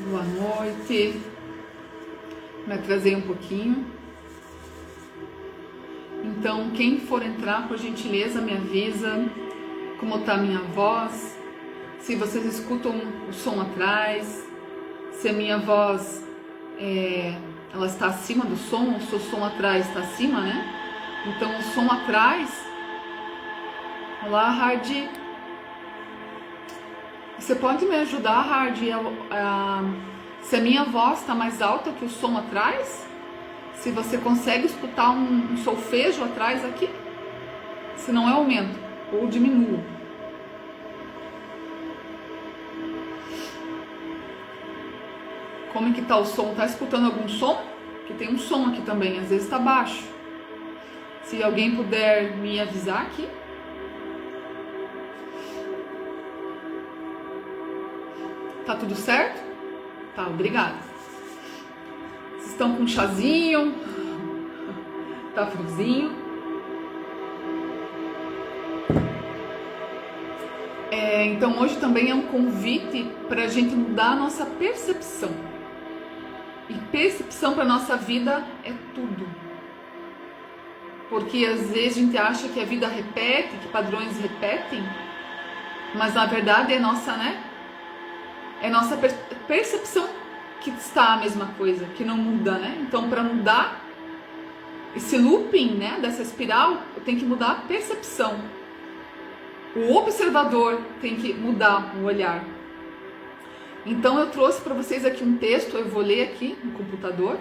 Boa noite. Me atrasei um pouquinho. Então, quem for entrar, por gentileza, me avisa como tá a minha voz, se vocês escutam o som atrás, se a minha voz ela está acima do som, ou se o som atrás está acima, né? Então, o som atrás... Olá, Hardy. Você pode me ajudar, Hardy, se a minha voz está mais alta que o som atrás? Se você consegue escutar um solfejo atrás aqui? Se não, eu aumento ou diminuo. Como é que tá o som? Tá escutando algum som? Porque tem um som aqui também, às vezes tá baixo. Se alguém puder me avisar aqui. Tá tudo certo? Tá, obrigada. Vocês estão com um chazinho? Tá friozinho? Então hoje também é um convite para a gente mudar a nossa percepção. E percepção para nossa vida é tudo. Porque às vezes a gente acha que a vida repete, que padrões repetem, mas na verdade é nossa, né? É nossa percepção que está a mesma coisa, que não muda, né? Então, para mudar esse looping, né, dessa espiral, eu tenho que mudar a percepção. O observador tem que mudar o olhar. Então, eu trouxe para vocês aqui um texto, eu vou ler aqui no computador.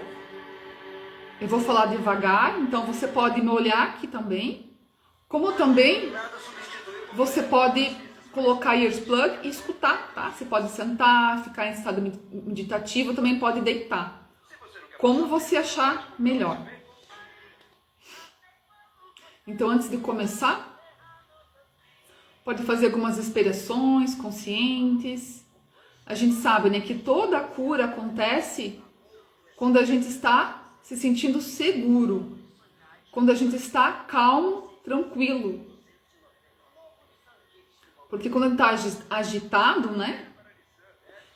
Eu vou falar devagar, então você pode me olhar aqui também. Como também você pode colocar ears plug e escutar, tá? Você pode sentar, ficar em estado meditativo, também pode deitar. Como você achar melhor. Então, antes de começar, pode fazer algumas respirações conscientes. A gente sabe, né, que toda a cura acontece quando a gente está se sentindo seguro, quando a gente está calmo, tranquilo. Porque quando está agitado, né?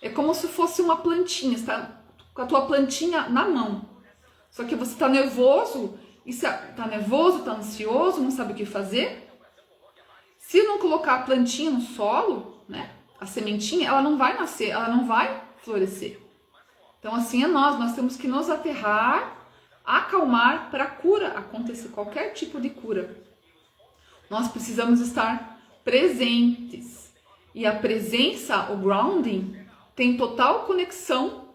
É como se fosse uma plantinha, você está com a tua plantinha na mão. Só que você está nervoso, está ansioso, não sabe o que fazer. Se não colocar a plantinha no solo, né? A sementinha, ela não vai nascer, ela não vai florescer. Então assim é nós temos que nos aterrar, acalmar para a cura acontecer, qualquer tipo de cura. Nós precisamos estar presentes. E a presença, o grounding, tem total conexão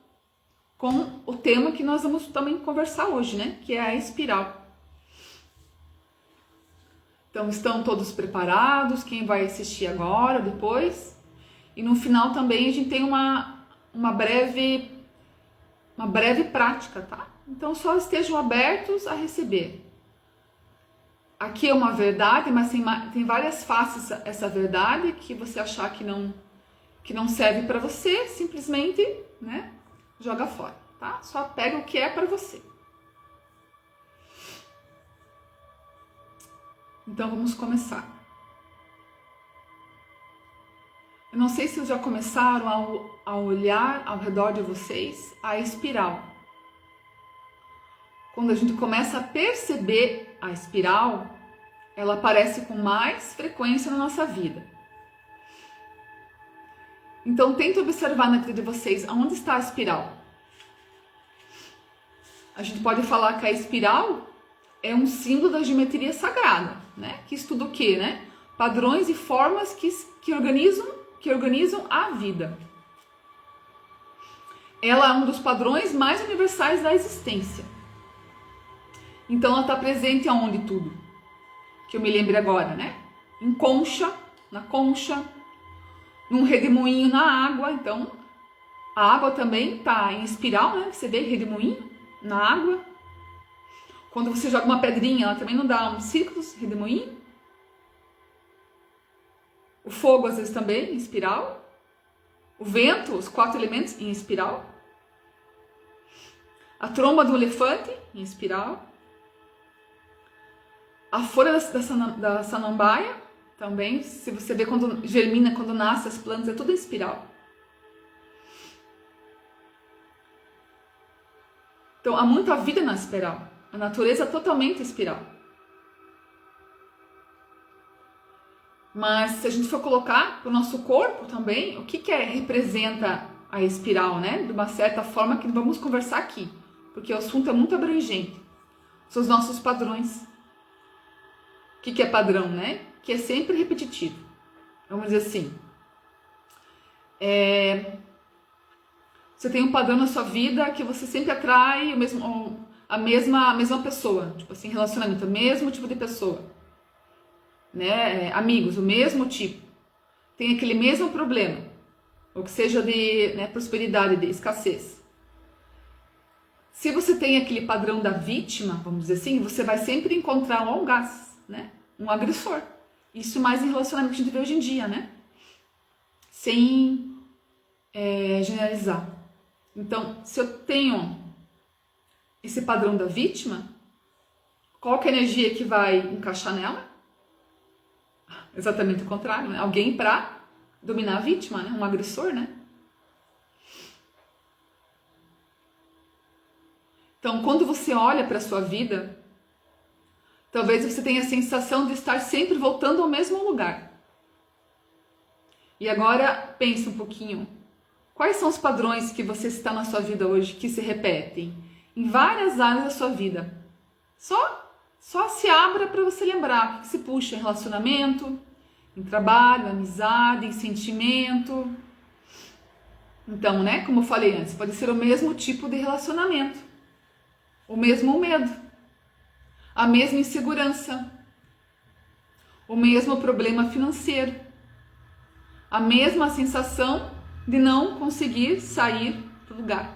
com o tema que nós vamos também conversar hoje, né? Que é a espiral. Então, estão todos preparados? Quem vai assistir agora, depois? E no final também a gente tem uma breve prática, tá? Então, só estejam abertos a receber. Aqui é uma verdade, mas tem várias faces essa verdade, que você achar que não serve para você, simplesmente, né, joga fora, tá? Só pega o que é para você. Então vamos começar. Eu não sei se vocês já começaram a olhar ao redor de vocês a espiral. Quando a gente começa a perceber a espiral, ela aparece com mais frequência na nossa vida. Então, tenta observar na vida de vocês aonde está a espiral. A gente pode falar que a espiral é um símbolo da geometria sagrada, né? Que estuda o quê, né? Padrões e formas que organizam a vida. Ela é um dos padrões mais universais da existência. Então, ela está presente aonde tudo? Que eu me lembre agora, né? Em concha, na concha, num redemoinho na água. Então, a água também está em espiral, né? Você vê redemoinho na água. Quando você joga uma pedrinha, ela também não dá um círculo, redemoinho. O fogo, às vezes, também em espiral. O vento, os 4 elementos em espiral. A tromba do elefante em espiral. A folha da samambaia também, se você vê quando germina, quando nasce as plantas, é tudo em espiral. Então há muita vida na espiral. A natureza é totalmente espiral. Mas se a gente for colocar para o nosso corpo também, o que representa a espiral, né? De uma certa forma que vamos conversar aqui, porque o assunto é muito abrangente. São os nossos padrões. O que é padrão, né? Que é sempre repetitivo. Vamos dizer assim. Você tem um padrão na sua vida que você sempre atrai a mesma pessoa. Tipo assim, relacionamento, o mesmo tipo de pessoa. Né? Amigos, o mesmo tipo. Tem aquele mesmo problema. Ou que seja de prosperidade, de escassez. Se você tem aquele padrão da vítima, vamos dizer assim, você vai sempre encontrar um algoz, né? Um agressor. Isso mais em relacionamento que a gente vê hoje em dia, né? Sem generalizar. Então, se eu tenho esse padrão da vítima, qual que é a energia que vai encaixar nela? Exatamente o contrário, né? Alguém para dominar a vítima, né? Um agressor, né? Então, quando você olha para a sua vida, talvez você tenha a sensação de estar sempre voltando ao mesmo lugar. E agora, pensa um pouquinho. Quais são os padrões que você está na sua vida hoje que se repetem? Em várias áreas da sua vida. Só se abra para você lembrar o que se puxa em relacionamento, em trabalho, amizade, em sentimento. Então, né, como eu falei antes, pode ser o mesmo tipo de relacionamento. O mesmo medo, a mesma insegurança, o mesmo problema financeiro, a mesma sensação de não conseguir sair do lugar.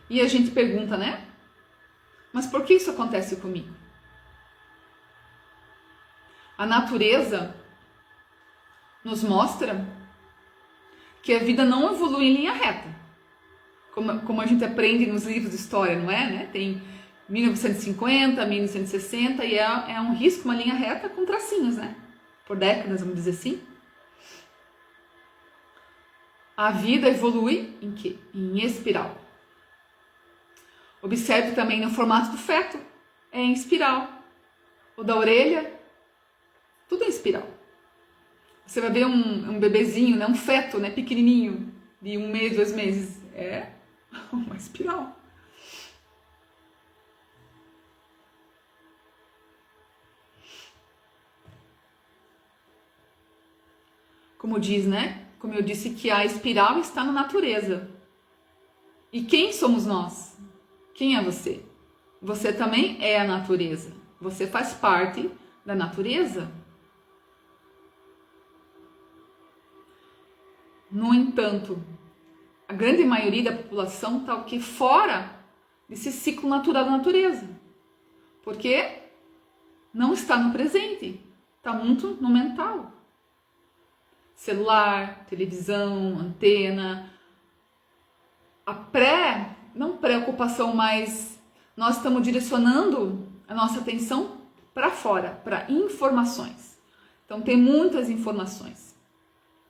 E a gente pergunta, né? Mas por que isso acontece comigo? A natureza nos mostra que a vida não evolui em linha reta. Como a gente aprende nos livros de história, não é? Né? Tem 1950, 1960 e é um risco, uma linha reta com tracinhos, né? Por décadas, vamos dizer assim. A vida evolui em quê? Em espiral. Observe também no formato do feto, é em espiral. O da orelha, tudo em espiral. Você vai ver um bebezinho, né? Um feto, né? Pequenininho, de 1 mês, 2 meses. É uma espiral. Como diz, né? Como eu disse que a espiral está na natureza. E quem somos nós? Quem é você? Você também é a natureza. Você faz parte da natureza. No entanto, a grande maioria da população está o que fora desse ciclo natural da natureza. Porque não está no presente, está muito no mental. Celular, televisão, antena. Não preocupação, mas nós estamos direcionando a nossa atenção para fora, para informações. Então tem muitas informações.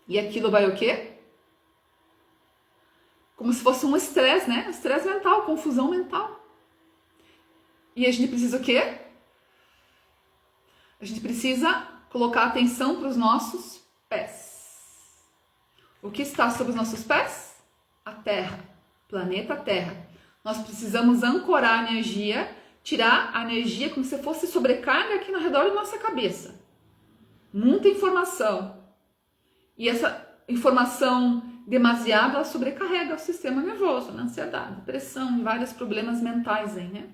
E aquilo vai o quê? Como se fosse um estresse, né? Estresse mental, confusão mental. E a gente precisa o quê? A gente precisa colocar atenção para os nossos pés. O que está sob os nossos pés? A Terra, planeta Terra. Nós precisamos ancorar a energia, tirar a energia como se fosse sobrecarga aqui no redor da nossa cabeça. Muita informação. E essa informação demasiada, ela sobrecarrega o sistema nervoso, na ansiedade, depressão e vários problemas mentais aí, né?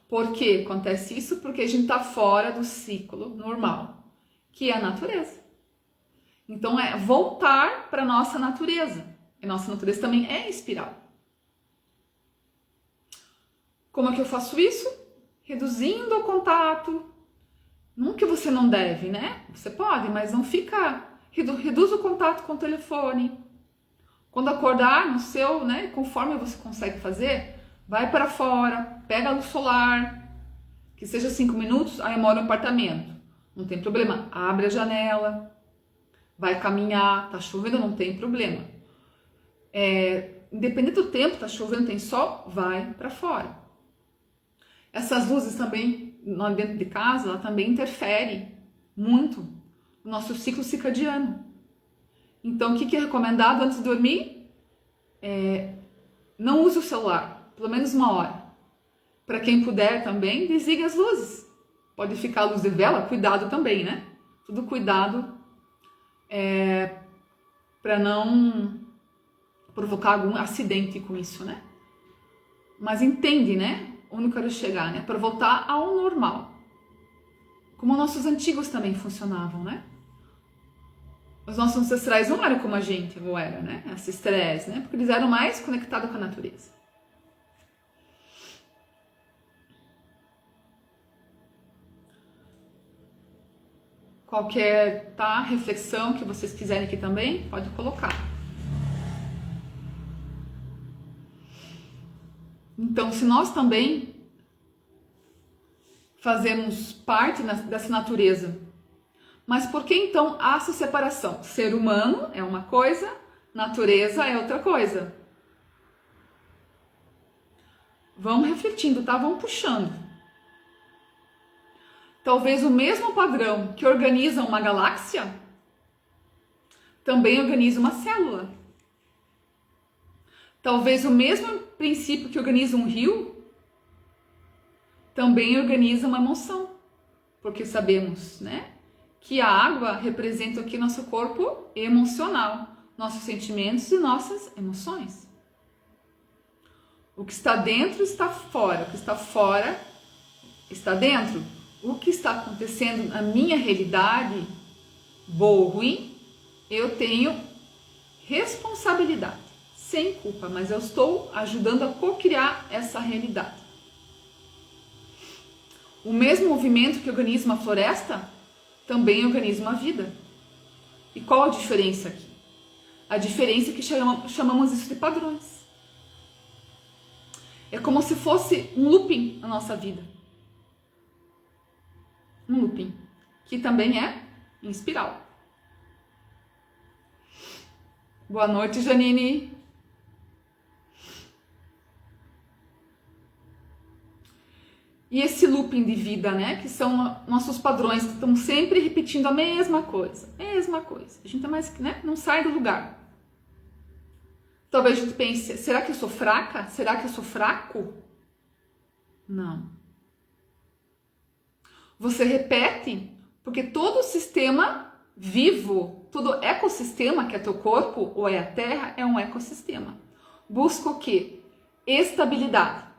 Por que acontece isso? Porque a gente está fora do ciclo normal, que é a natureza. Então é voltar para a nossa natureza. E nossa natureza também é espiral. Como é que eu faço isso? Reduzindo o contato. Não que você não deve, né? Você pode, mas não fica... Reduz o contato com o telefone. Quando acordar no seu, né? Conforme você consegue fazer, vai para fora, pega a luz solar, que seja 5 minutos, aí mora no apartamento. Não tem problema, abre a janela, vai caminhar, tá chovendo, não tem problema. Independente do tempo, tá chovendo, tem sol, vai para fora. Essas luzes também, dentro de casa, ela também interfere muito no nosso ciclo circadiano. Então, o que é recomendado antes de dormir? Não use o celular, pelo menos 1 hora. Para quem puder também, desligue as luzes. Pode ficar a luz de vela, cuidado também, né? Tudo cuidado para não provocar algum acidente com isso, né? Mas entende, né? Onde eu quero chegar, né? Para voltar ao normal. Como nossos antigos também funcionavam, né? Os nossos ancestrais não eram como a gente, ou era, né? Ancestrais, né? Porque eles eram mais conectados com a natureza. Qualquer reflexão que vocês quiserem aqui também, pode colocar. Então, se nós também fazemos parte dessa natureza, mas por que então há essa separação? Ser humano é uma coisa, natureza é outra coisa. Vamos refletindo, tá? Vamos puxando. Talvez o mesmo padrão que organiza uma galáxia também organiza uma célula. Talvez o mesmo princípio que organiza um rio também organiza uma emoção. Porque sabemos, né, que a água representa aqui nosso corpo emocional, nossos sentimentos e nossas emoções. O que está dentro está fora, o que está fora está dentro. O que está acontecendo na minha realidade, boa ou ruim, eu tenho responsabilidade, sem culpa, mas eu estou ajudando a co-criar essa realidade. O mesmo movimento que organiza uma floresta, também organiza uma vida. E qual a diferença aqui? A diferença é que chamamos isso de padrões. É como se fosse um looping na nossa vida. Um looping, que também é em espiral. Boa noite, Janine. E esse looping de vida, né, que são nossos padrões, que estão sempre repetindo a mesma coisa. A gente mais, né, não sai do lugar. Talvez a gente pense, será que eu sou fraca? Será que eu sou fraco? Não. Você repete, porque todo sistema vivo, todo ecossistema que é teu corpo ou é a Terra, é um ecossistema. Busca o quê? Estabilidade.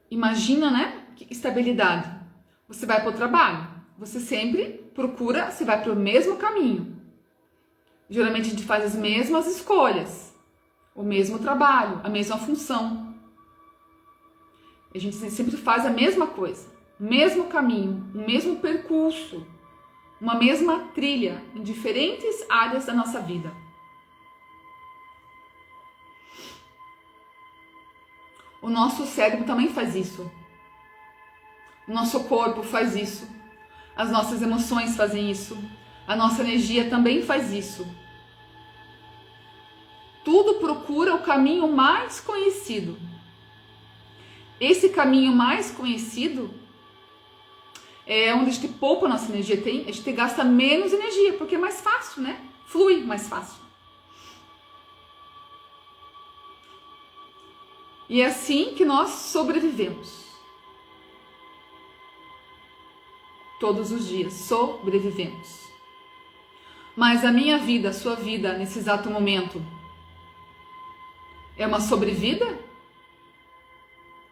Imagina, né? Estabilidade. Você vai para o trabalho, você sempre procura, você vai para o mesmo caminho. Geralmente a gente faz as mesmas escolhas, o mesmo trabalho, a mesma função. A gente sempre faz a mesma coisa, o mesmo caminho, o mesmo percurso, uma mesma trilha em diferentes áreas da nossa vida. O nosso cérebro também faz isso. O nosso corpo faz isso. As nossas emoções fazem isso. A nossa energia também faz isso. Tudo procura o caminho mais conhecido. Esse caminho mais conhecido é onde a gente poupa a nossa energia. A gente gasta menos energia, porque é mais fácil, né? Flui mais fácil. E é assim que nós sobrevivemos. Todos os dias sobrevivemos. Mas a minha vida, a sua vida, nesse exato momento, é uma sobrevida?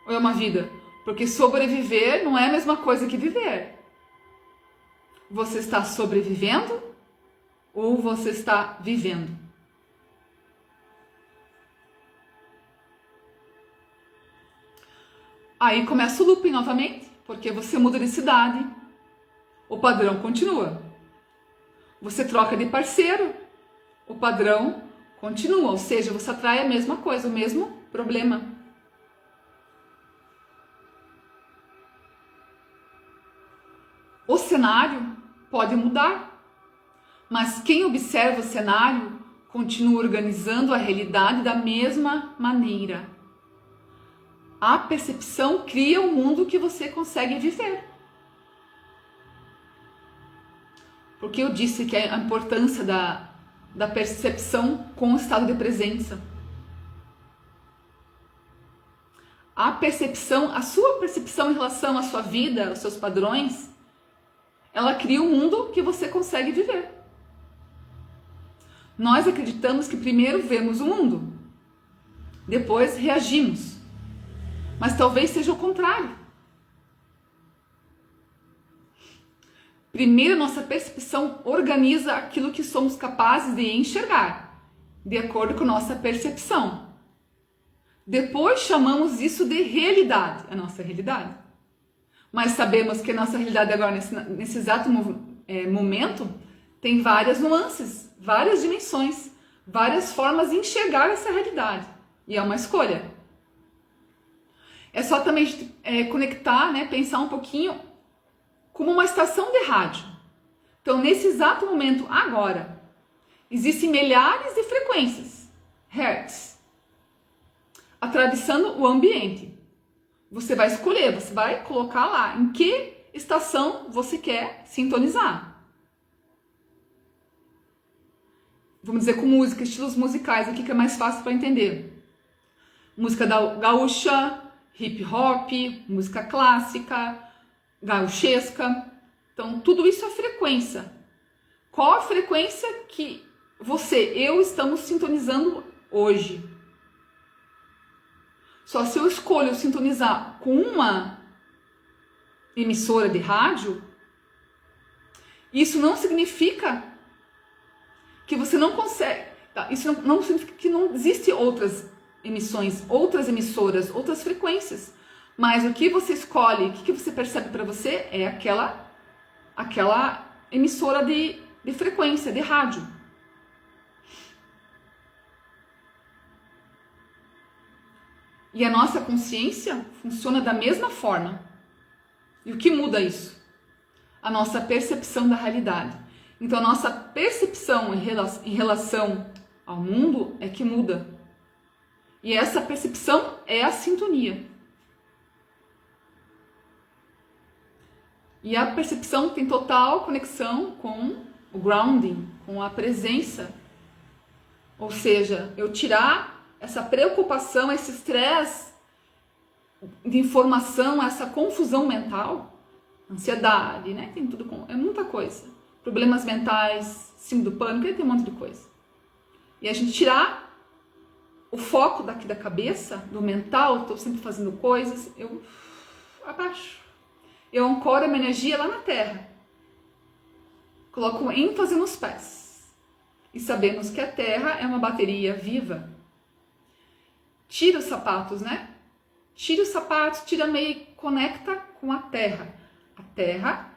Ou é uma vida? Porque sobreviver não é a mesma coisa que viver. Você está sobrevivendo ou você está vivendo? Aí começa o looping novamente, porque você muda de cidade, o padrão continua. Você troca de parceiro, o padrão continua, ou seja, você atrai a mesma coisa, o mesmo problema. O cenário pode mudar, Mas quem observa o cenário continua organizando a realidade da mesma maneira. A percepção cria o mundo que você consegue viver. Porque eu disse que a importância da percepção com o estado de presença. A sua percepção em relação à sua vida, aos seus padrões, ela cria um mundo que você consegue viver. Nós acreditamos que primeiro vemos o mundo, depois reagimos. Mas talvez seja o contrário. Primeiro, nossa percepção organiza aquilo que somos capazes de enxergar, de acordo com nossa percepção. Depois chamamos isso de realidade, a nossa realidade. Mas sabemos que a nossa realidade agora, nesse exato momento, tem várias nuances, várias dimensões, várias formas de enxergar essa realidade. E é uma escolha. É só também conectar, né, pensar um pouquinho como uma estação de rádio. Então, nesse exato momento, agora, existem milhares de frequências, hertz, atravessando o ambiente. Você vai escolher, você vai colocar lá em que estação você quer sintonizar. Vamos dizer com música, estilos musicais aqui que é mais fácil para entender. Música gaúcha, hip hop, música clássica, gauchesca. Então, tudo isso é frequência. Qual a frequência que eu estamos sintonizando hoje? Só se eu escolho sintonizar com uma emissora de rádio, isso não significa que você não consegue. Isso não significa que não existem outras emissões, outras emissoras, outras frequências. Mas o que você escolhe, o que você percebe para você é aquela emissora de frequência, de rádio. E a nossa consciência funciona da mesma forma. E o que muda isso? A nossa percepção da realidade. Então, a nossa percepção em relação ao mundo é que muda. E essa percepção é a sintonia. E a percepção tem total conexão com o grounding, com a presença. Ou seja, eu tirar essa preocupação, esse estresse de informação, essa confusão mental, ansiedade, né? Tem tudo, é muita coisa. Problemas mentais, síndrome do pânico, tem um monte de coisa. E a gente tirar o foco daqui da cabeça, do mental, estou sempre fazendo coisas, eu abaixo. Eu ancoro a minha energia lá na terra. Coloco ênfase nos pés. E sabemos que a terra é uma bateria viva. Tira os sapatos, né? Tira os sapatos, tira a meia e conecta com a terra. A terra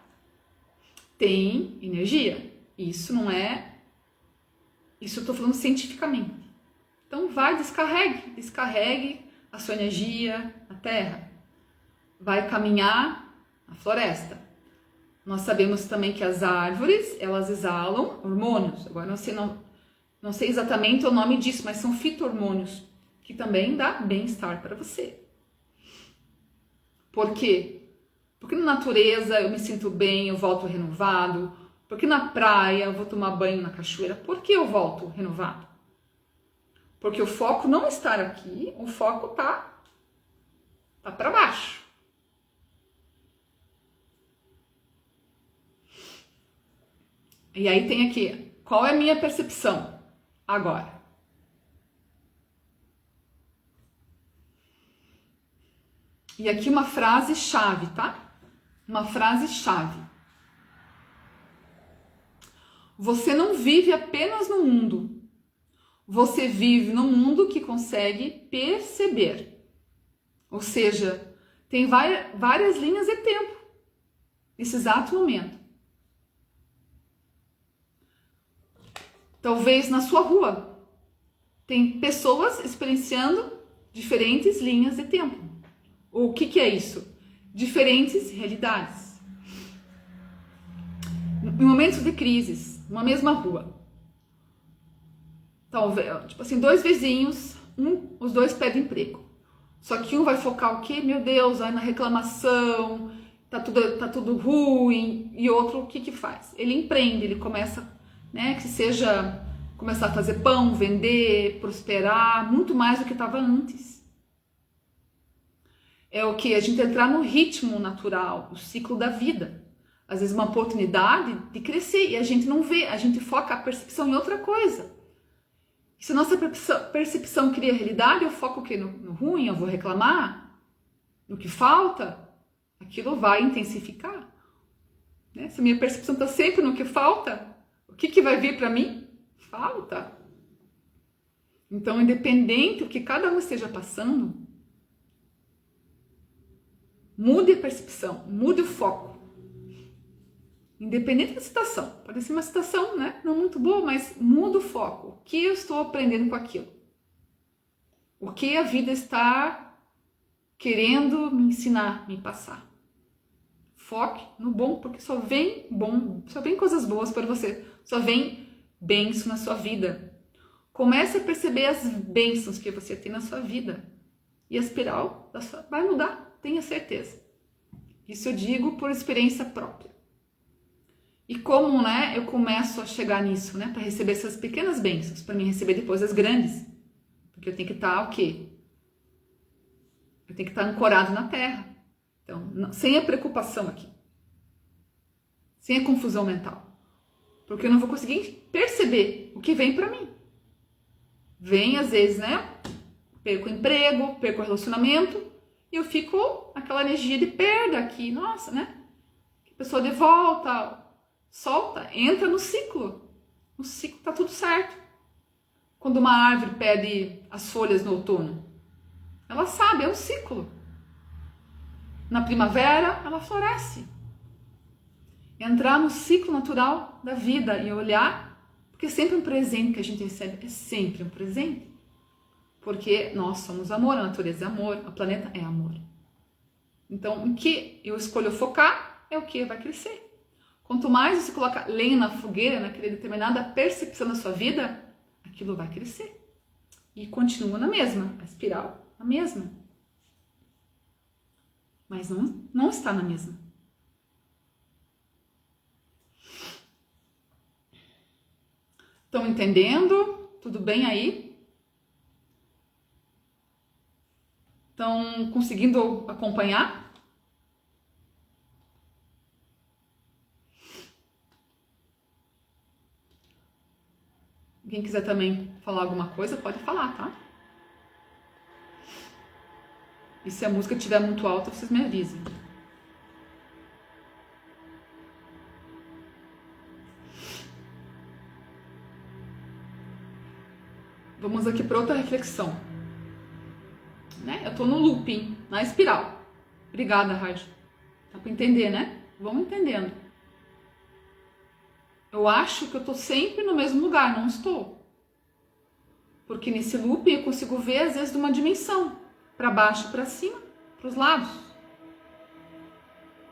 tem energia. Isso não é... Isso eu estou falando cientificamente. Então vai, descarregue a sua energia na terra. Vai caminhar na floresta. Nós sabemos também que as árvores, elas exalam hormônios. Agora não sei exatamente o nome disso, mas são fito-hormônios, que também dá bem-estar para você. Por quê? Porque na natureza eu me sinto bem, eu volto renovado. Porque na praia eu vou tomar banho na cachoeira. Por que eu volto renovado? Porque o foco não está aqui, o foco tá para baixo. E aí tem aqui, qual é a minha percepção agora? E aqui uma frase chave, tá? Uma frase chave. Você não vive apenas no mundo. Você vive no mundo que consegue perceber. Ou seja, tem várias linhas de tempo nesse exato momento. Talvez na sua rua tem pessoas experienciando diferentes linhas de tempo. O que é isso? Diferentes realidades. Em momentos de crises, uma mesma rua. Talvez, tipo assim, dois vizinhos, os dois pedem emprego. Só que um vai focar o quê? Meu Deus, vai na reclamação, tá tudo ruim. E outro, o que que faz? Ele empreende, ele começa, né, que seja começar a fazer pão, vender, prosperar, muito mais do que estava antes. É o que? A gente entrar no ritmo natural, o ciclo da vida. Às vezes uma oportunidade de crescer e a gente não vê, a gente foca a percepção em outra coisa. E se a nossa percepção cria realidade, eu foco o quê? No ruim, eu vou reclamar, no que falta, aquilo vai intensificar. Né? Se a minha percepção está sempre no que falta, o que vai vir para mim? Falta. Então, independente do que cada um esteja passando, mude a percepção, mude o foco. Independente da situação, pode ser uma situação, né, não muito boa, mas muda o foco. O que eu estou aprendendo com aquilo? O que a vida está querendo me ensinar, me passar? Foque no bom, porque só vem coisas boas para você, só vem bênção na sua vida. Comece a perceber as bênçãos que você tem na sua vida e a espiral vai mudar, tenha certeza. Isso eu digo por experiência própria. E como, né, eu começo a chegar nisso, né, para receber essas pequenas bênçãos, para mim receber depois as grandes. Porque eu tenho que estar o quê? Eu tenho que estar ancorado na terra. Então, sem a preocupação aqui. Sem a confusão mental. Porque eu não vou conseguir perceber o que vem para mim. Vem, às vezes, né, perco o emprego, perco o relacionamento, e eu fico naquela energia de perda aqui, nossa, né? A pessoa de volta, solta, entra no ciclo. No ciclo tá tudo certo. Quando uma árvore perde as folhas no outono, ela sabe, é um ciclo. Na primavera, ela floresce. Entrar no ciclo natural da vida e olhar, porque é sempre um presente que a gente recebe, é sempre um presente. Porque nós somos amor, a natureza é amor, o planeta é amor. Então, em que eu escolho focar, é o que vai crescer. Quanto mais você coloca lenha na fogueira, naquela determinada percepção da sua vida, aquilo vai crescer. E continua na mesma, a espiral, na mesma. Mas não está na mesma. Estão entendendo? Tudo bem aí? Estão conseguindo acompanhar? Quem quiser também falar alguma coisa, pode falar, tá? E se a música estiver muito alta, vocês me avisem. Vamos aqui para outra reflexão. Né? Eu tô no looping, na espiral. Obrigada, Rádio. Dá para entender, né? Vamos entendendo. Eu acho que eu tô sempre no mesmo lugar, não estou. Porque nesse looping eu consigo ver, às vezes, de uma dimensão. Para baixo, para cima, para os lados.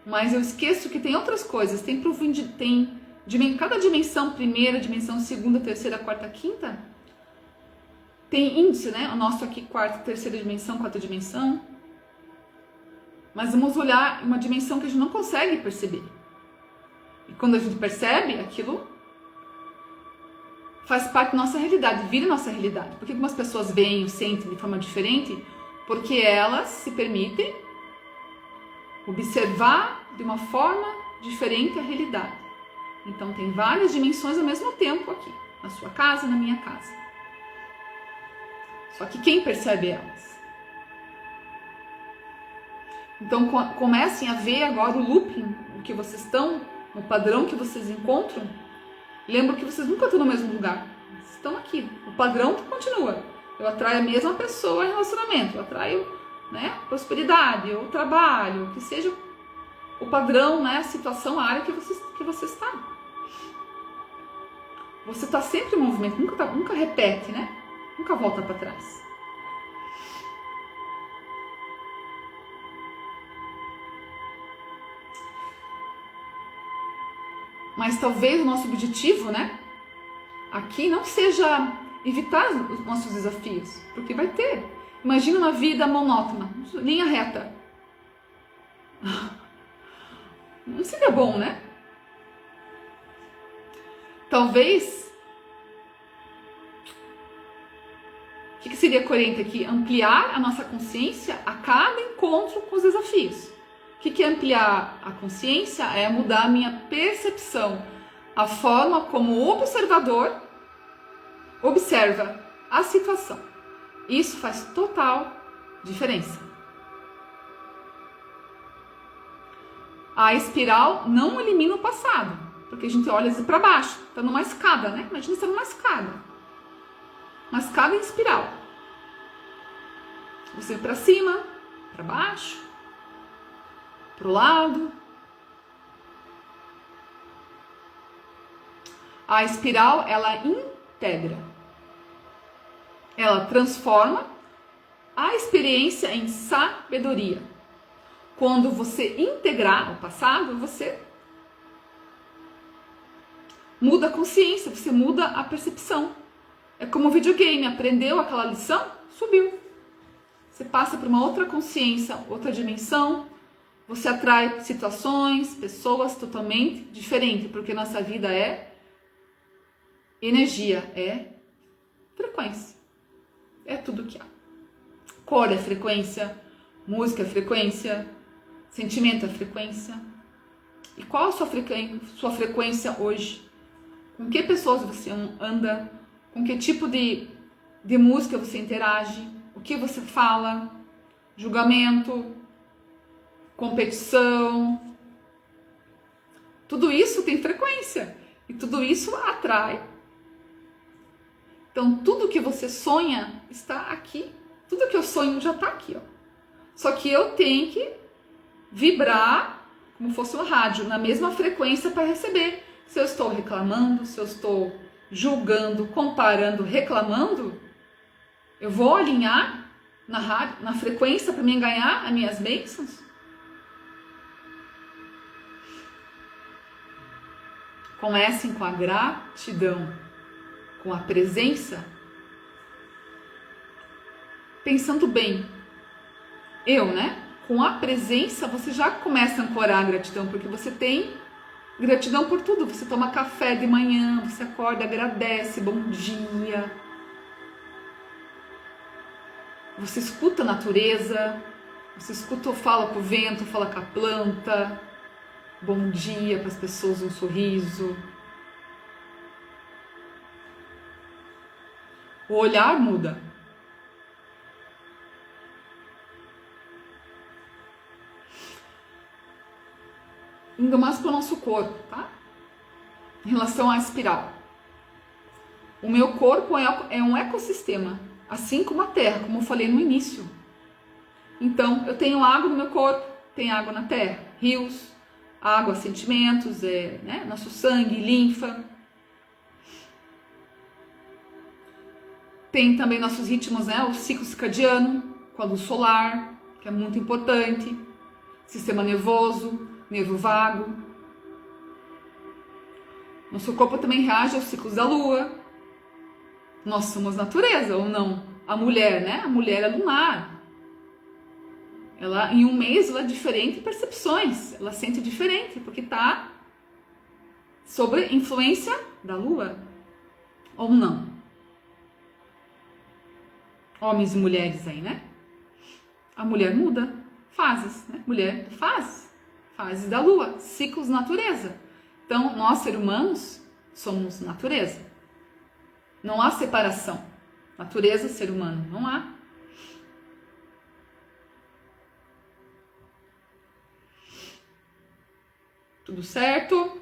Mas eu esqueço que tem outras coisas. Tem cada dimensão, primeira dimensão, segunda, terceira, quarta, quinta. Tem índice, né? O nosso aqui, quarta, terceira dimensão, quarta dimensão. Mas vamos olhar uma dimensão que a gente não consegue perceber. E quando a gente percebe, aquilo faz parte da nossa realidade, vira nossa realidade. Por que algumas pessoas veem ou sentem de forma diferente? Porque elas se permitem observar de uma forma diferente a realidade. Então tem várias dimensões ao mesmo tempo aqui, na sua casa, na minha casa. Só que quem percebe elas? Então comecem a ver agora o looping, o que vocês estão, o padrão que vocês encontram. Lembro que vocês nunca estão no mesmo lugar. Vocês estão aqui. O padrão continua. Eu atraio a mesma pessoa em relacionamento. Eu atraio, né, prosperidade, ou trabalho, que seja o padrão, né, a situação, a área que você está. Você está sempre em movimento, nunca repete, né? Nunca volta para trás. Mas talvez o nosso objetivo, né, aqui não seja evitar os nossos desafios, porque vai ter. Imagina uma vida monótona, linha reta. Não seria bom, né? Talvez, o que seria coerente aqui? Ampliar a nossa consciência a cada encontro com os desafios. O que é ampliar a consciência? É mudar a minha percepção, a forma como o observador observa a situação. Isso faz total diferença. A espiral não elimina o passado, porque a gente olha assim para baixo, tá numa escada, né? Imagina estar numa escada. Uma escada em espiral. Você para cima, para baixo, para o lado. A espiral, ela integra. Ela transforma a experiência em sabedoria. Quando você integrar o passado, você muda a consciência, você muda a percepção. É como um videogame, aprendeu aquela lição, subiu. Você passa para uma outra consciência, outra dimensão. Você atrai situações, pessoas totalmente diferentes, porque nossa vida é energia, é frequência. É tudo que há. Cor é frequência, música é frequência, sentimento é frequência. E qual a sua frequência hoje? Com que pessoas você anda? Com que tipo de música você interage? O que você fala? Julgamento? Competição? Tudo isso tem frequência. E tudo isso atrai. Então, tudo que você sonha está aqui. Tudo que eu sonho já está aqui, ó. Só que eu tenho que vibrar como fosse um rádio, na mesma frequência para receber. Se eu estou reclamando, se eu estou julgando, comparando, reclamando, eu vou alinhar na rádio, na frequência para mim ganhar as minhas bênçãos? Comecem com a gratidão, com a presença, pensando bem. Com a presença você já começa a ancorar a gratidão, porque você tem gratidão por tudo. Você toma café de manhã, você acorda, agradece, bom dia. Você escuta a natureza, você escuta, fala com o vento, fala com a planta. Bom dia para as pessoas, um sorriso. O olhar muda. Indo mais para o nosso corpo, tá? Em relação à espiral. O meu corpo é um ecossistema, assim como a Terra, como eu falei no início. Então, eu tenho água no meu corpo, tem água na Terra, rios, água, sentimentos, nosso sangue, linfa. Tem também nossos ritmos, o ciclo circadiano, com a luz solar, que é muito importante. Sistema nervoso, nervo vago. Nosso corpo também reage aos ciclos da lua. Nós somos natureza, ou não? A mulher, A mulher é lunar. Ela, em um mês, ela é diferente em percepções. Ela sente diferente, porque está sob influência da lua. Ou não? Homens e mulheres aí, A mulher muda. Fases, Mulher, fases da lua, ciclos natureza. Então, nós, seres humanos, somos natureza. Não há separação. Natureza, ser humano, não há. Tudo certo?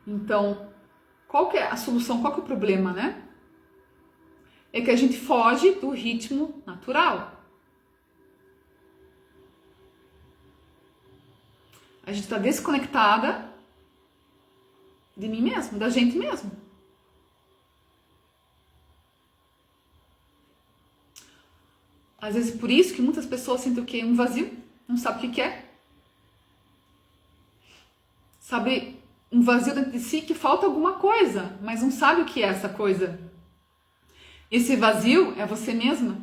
Então, qual que é a solução? Qual que é o problema, É que a gente foge do ritmo natural. A gente está desconectada de mim mesmo, da gente mesmo. Às vezes por isso que muitas pessoas sentem o quê? Um vazio, não sabe o que quer. Sabe, um vazio dentro de si que falta alguma coisa, mas não sabe o que é essa coisa. Esse vazio é você mesma.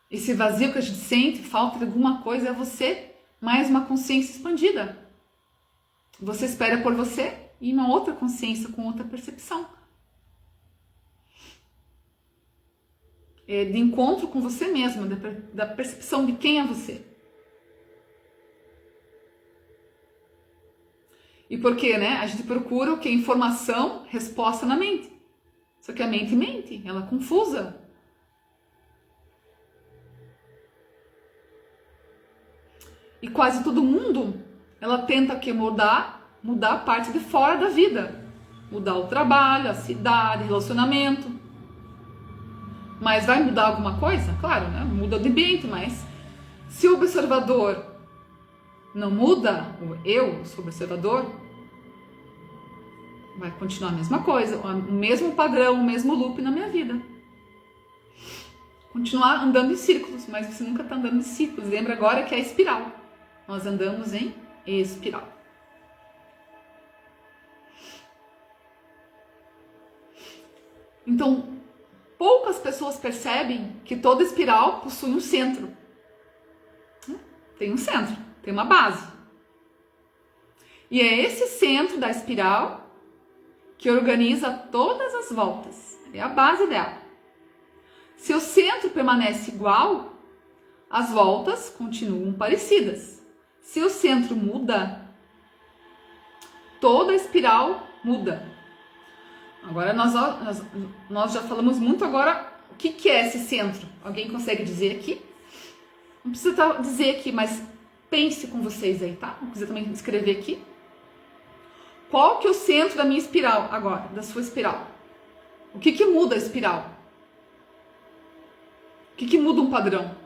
Esse vazio que a gente sente, falta de alguma coisa, é você, mais uma consciência expandida. Você espera por você e uma outra consciência com outra percepção. É de encontro com você mesma, da percepção de quem é você. E por quê, né? A gente procura o que? Informação, resposta na mente. Só que a mente mente, ela é confusa. E quase todo mundo, ela tenta o quê? Mudar a parte de fora da vida. Mudar o trabalho, a cidade, relacionamento. Mas vai mudar alguma coisa? Claro, né? Muda o ambiente, mas se o observador não muda, eu sou observador, vai continuar a mesma coisa, o mesmo padrão, o mesmo loop na minha vida. Continuar andando em círculos, mas você nunca está andando em círculos. Lembra agora que é a espiral. Nós andamos em espiral. Então, poucas pessoas percebem que toda espiral possui um centro. Tem um centro, tem uma base. E é esse centro da espiral que organiza todas as voltas. É a base dela. Se o centro permanece igual, as voltas continuam parecidas. Se o centro muda, toda a espiral muda. Agora nós já falamos muito agora o que é esse centro. Alguém consegue dizer aqui? Não precisa dizer aqui, mas pense com vocês aí, tá? Não precisa também escrever aqui. Qual que é o centro da minha espiral agora, da sua espiral? O que muda a espiral? O que muda um padrão?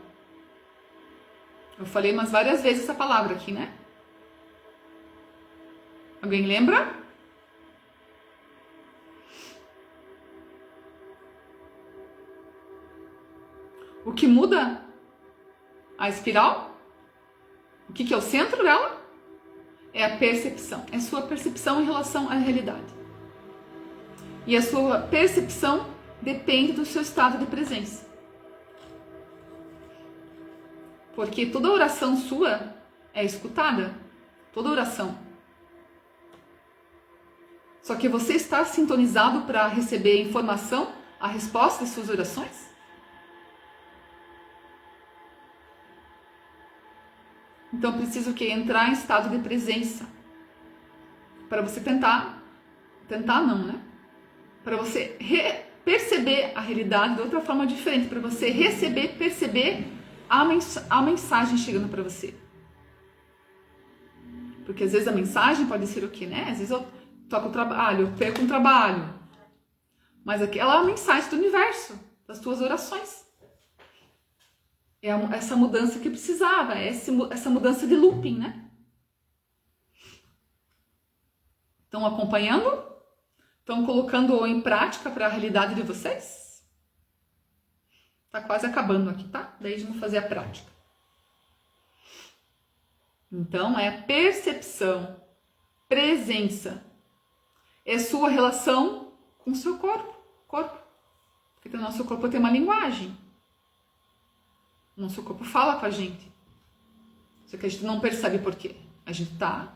Eu falei umas várias vezes essa palavra aqui, né? Alguém lembra? O que muda a espiral? O que é o centro dela? É a percepção. É a sua percepção em relação à realidade. E a sua percepção depende do seu estado de presença. Porque toda oração sua é escutada. Toda oração. Só que você está sintonizado para receber a informação, a resposta das suas orações? Então preciso o quê? Entrar em estado de presença. Para você tentar não, né? Para você perceber a realidade de outra forma diferente. Para você perceber a mensagem chegando para você. Porque às vezes a mensagem pode ser o quê, né? Às vezes eu toco o trabalho, eu perco um trabalho. Mas aquela é a mensagem do universo, das tuas orações. É essa mudança que precisava, é essa mudança de looping, né? Estão acompanhando? Estão colocando em prática para a realidade de vocês? Tá quase acabando aqui, tá? Daí vamos fazer a prática. Então, é percepção, presença. É sua relação com o seu corpo. Porque o nosso corpo tem uma linguagem. O nosso corpo fala com a gente. Só que a gente não percebe por quê. A gente tá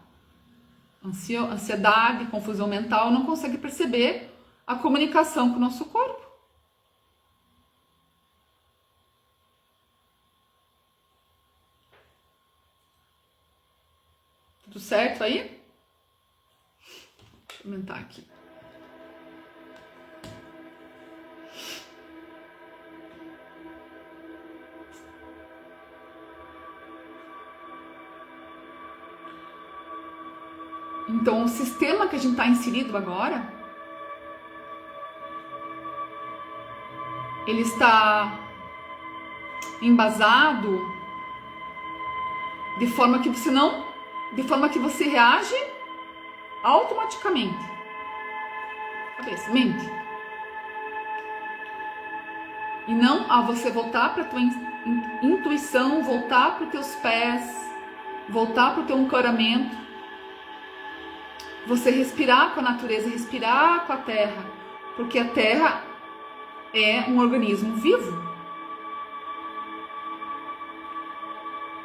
ansiedade, confusão mental, não consegue perceber a comunicação com o nosso corpo. Tudo certo aí? Deixa eu aumentar aqui. Então, o sistema que a gente está inserido agora, ele está embasado de forma que você reage automaticamente. Cabeça, mente. E não a você voltar para a tua intuição, voltar para os teus pés, voltar para o teu ancoramento. Você respirar com a natureza, respirar com a terra, porque a terra é um organismo vivo.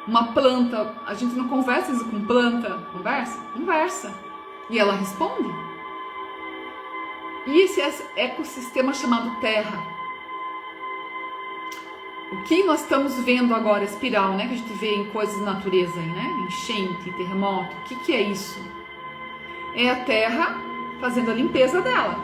Uma planta, a gente não conversa isso com planta, conversa? Conversa. E ela responde. E esse ecossistema chamado terra. O que nós estamos vendo agora, espiral, né? Que a gente vê em coisas da natureza, né? Enchente, terremoto. O que é isso? É a terra fazendo a limpeza dela.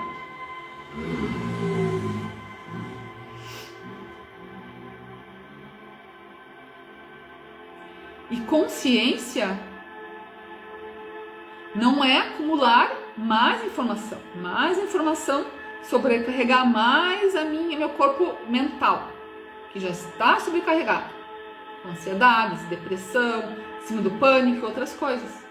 E consciência não é acumular mais informação, sobrecarregar mais meu corpo mental, que já está sobrecarregado, com ansiedades, depressão, cima do pânico e outras coisas.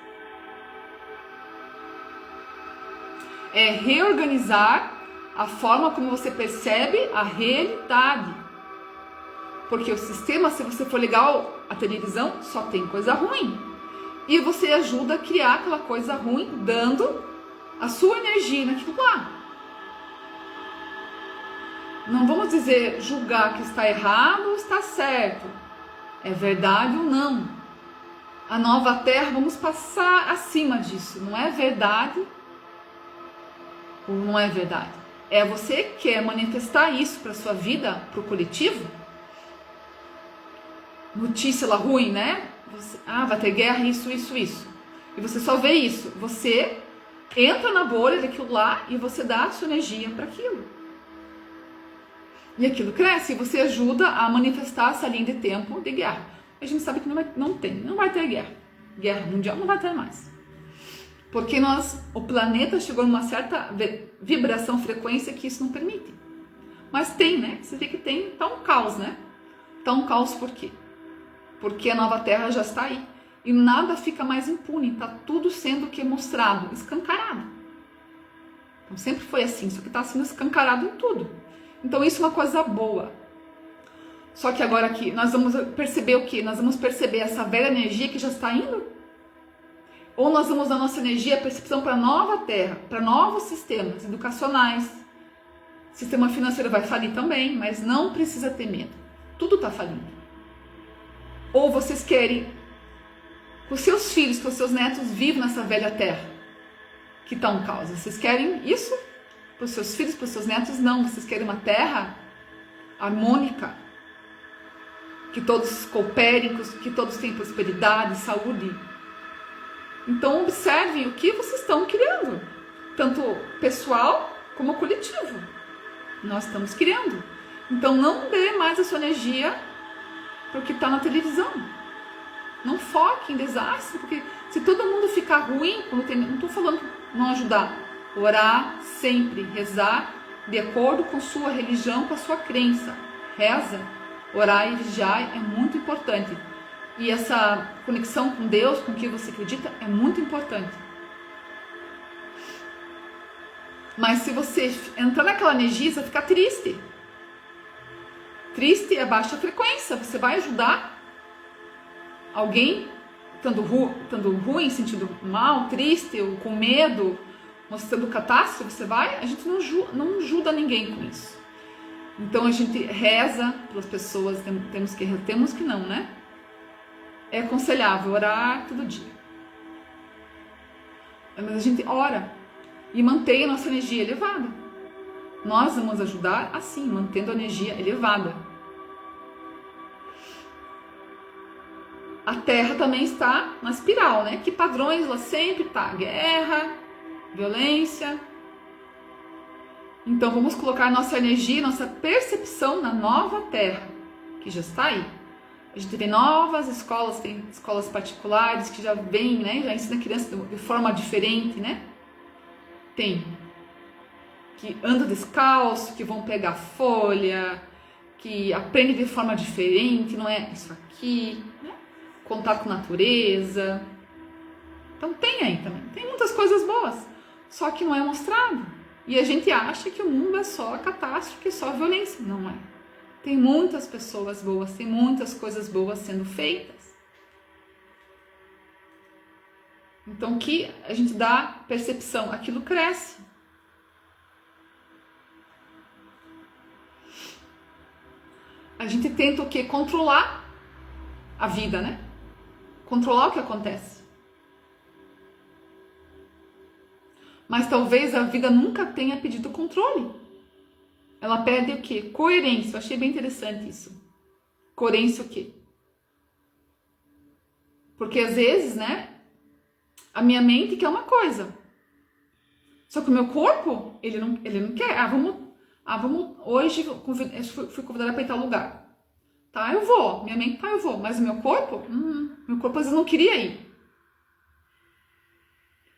É reorganizar a forma como você percebe a realidade. Porque o sistema, se você for ligar a televisão, só tem coisa ruim. E você ajuda a criar aquela coisa ruim, dando a sua energia naquilo lá. Não vamos dizer, julgar que está errado ou está certo. É verdade ou não. A nova terra, vamos passar acima disso. Não é verdade ou não é verdade. É você que quer manifestar isso para a sua vida, para o coletivo. Notícia lá ruim, né? Vai ter guerra, isso. E você só vê isso. Você entra na bolha daquilo lá e você dá a sua energia para aquilo. E aquilo cresce e você ajuda a manifestar essa linha de tempo de guerra. A gente sabe que não vai ter guerra. Guerra mundial não vai ter mais. Porque o planeta chegou numa certa vibração, frequência que isso não permite. Mas tem, né? Você vê que tem, tá um caos, né? Tá um caos por quê? Porque a nova terra já está aí. E nada fica mais impune. Tá tudo sendo mostrado, escancarado. Então sempre foi assim, só que está sendo escancarado em tudo. Então isso é uma coisa boa. Só que agora aqui, nós vamos perceber o quê? Nós vamos perceber essa velha energia que já está indo? Ou nós vamos dar nossa energia, a percepção para a nova terra, para novos sistemas educacionais. Sistema financeiro vai falir também, mas não precisa ter medo. Tudo está falindo. Ou vocês querem que os seus filhos, que os seus netos vivam nessa velha terra que está um caos. Vocês querem isso para os seus filhos, para os seus netos? Não, vocês querem uma terra harmônica, que todos cooperem, que todos tenham prosperidade, saúde. Então observem o que vocês estão criando, tanto pessoal como coletivo. Nós estamos criando. Então não dê mais a sua energia para o que está na televisão. Não foque em desastre, porque se todo mundo ficar ruim, não estou falando não ajudar, orar sempre, rezar de acordo com sua religião, com a sua crença. Reza, orar e vigiar é muito importante. E essa conexão com Deus, com o que você acredita, é muito importante. Mas se você entrar naquela energia, você vai ficar triste. Triste é baixa frequência. Você vai ajudar alguém estando ruim, sentindo mal, triste, ou com medo, mostrando catástrofe, a gente não ajuda ninguém com isso. Então a gente reza pelas pessoas, temos que não, né? É aconselhável orar todo dia. Mas a gente ora e mantém a nossa energia elevada. Nós vamos ajudar assim, mantendo a energia elevada. A Terra também está na espiral, né? Que padrões ela sempre está? Guerra, violência. Então vamos colocar nossa energia, nossa percepção na nova Terra, que já está aí. A gente vê novas escolas, tem escolas particulares que já vêm, né? Já ensina a criança de forma diferente, né? Tem que anda descalço, que vão pegar folha, que aprende de forma diferente, não é isso aqui, né? Contato com a natureza. Então tem aí também, tem muitas coisas boas, só que não é mostrado. E a gente acha que o mundo é só catástrofe, só violência. Não é. Tem muitas pessoas boas, tem muitas coisas boas sendo feitas. Então, que a gente dá percepção, aquilo cresce. A gente tenta o quê? Controlar a vida, né? Controlar o que acontece. Mas talvez a vida nunca tenha pedido controle. Ela pede o quê? Coerência. Eu achei bem interessante isso. Coerência o quê? Porque às vezes, né? A minha mente quer uma coisa. Só que o meu corpo, ele não quer. Vamos hoje fui convidada para ir tal lugar. Tá, eu vou. Minha mente, tá, eu vou. Mas o meu corpo às vezes não queria ir.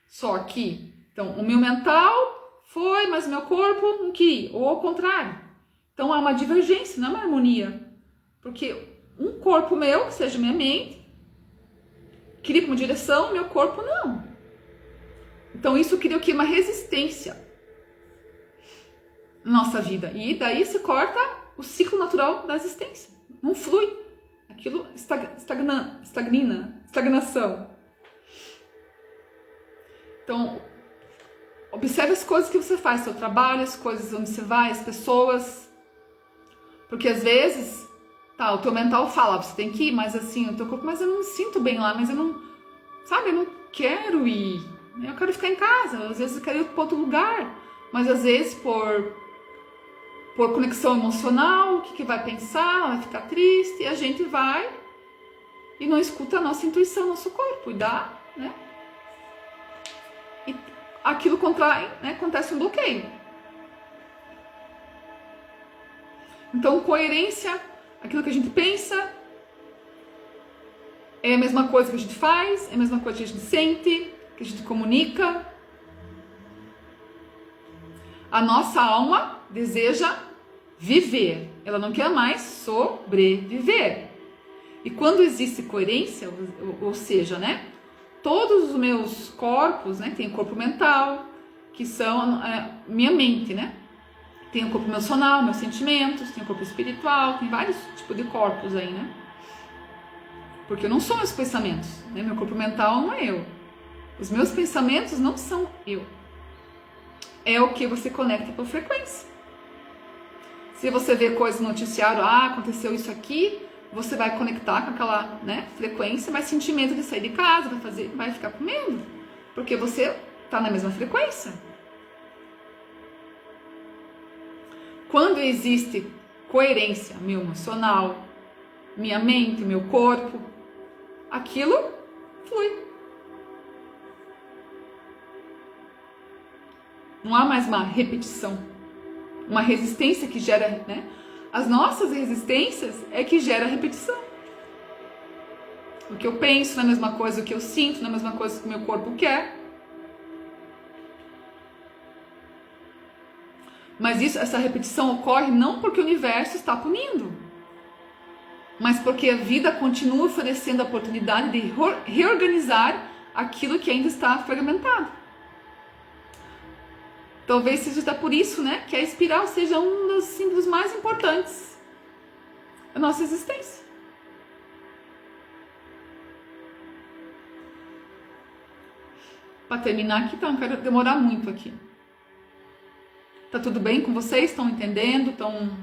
Só que, então, o meu mental foi, mas o meu corpo não queria ir. Ou ao contrário. Então, há uma divergência, não é uma harmonia. Porque um corpo meu, que seja minha mente, queria ir para uma direção, meu corpo não. Então, isso cria o quê? Uma resistência na nossa vida. E daí se corta o ciclo natural da existência. Não flui. Aquilo estagnação. Então, observe as coisas que você faz, seu trabalho, as coisas onde você vai, as pessoas. Porque às vezes, tá, o teu mental fala, você tem que ir, mas assim, o teu corpo, mas eu não me sinto bem lá, mas eu não, sabe, eu não quero ir. Eu quero ficar em casa, às vezes eu quero ir para outro lugar, mas às vezes por conexão emocional, o que vai pensar, vai ficar triste, e a gente vai e não escuta a nossa intuição, nosso corpo, e dá, né? E aquilo contrai, né? Acontece um bloqueio. Então, coerência, aquilo que a gente pensa, é a mesma coisa que a gente faz, é a mesma coisa que a gente sente, que a gente comunica. A nossa alma deseja viver, ela não quer mais sobreviver. E quando existe coerência, ou seja, né, todos os meus corpos, né, tem o corpo mental, que são minha mente, né, tem o corpo emocional, meus sentimentos, tem o corpo espiritual, tem vários tipos de corpos aí, né, porque eu não sou meus pensamentos, né, meu corpo mental não é eu, os meus pensamentos não são eu, é o que você conecta por frequência. Se você vê coisa no noticiário, aconteceu isso aqui, você vai conectar com aquela, né, frequência, vai sentir medo de sair de casa, vai ficar com medo, porque você está na mesma frequência. Quando existe coerência, meu emocional, minha mente, meu corpo, aquilo flui. Não há mais uma repetição, uma resistência que gera, né? As nossas resistências é que gera repetição. O que eu penso não é a mesma coisa, o que eu sinto não é a mesma coisa que o meu corpo quer. Mas essa repetição ocorre não porque o universo está punindo, mas porque a vida continua oferecendo a oportunidade de reorganizar aquilo que ainda está fragmentado. Talvez seja por isso, né, que a espiral seja um dos símbolos mais importantes da nossa existência. Para terminar aqui, então, não quero demorar muito aqui. Tá tudo bem com vocês? Estão entendendo? Estão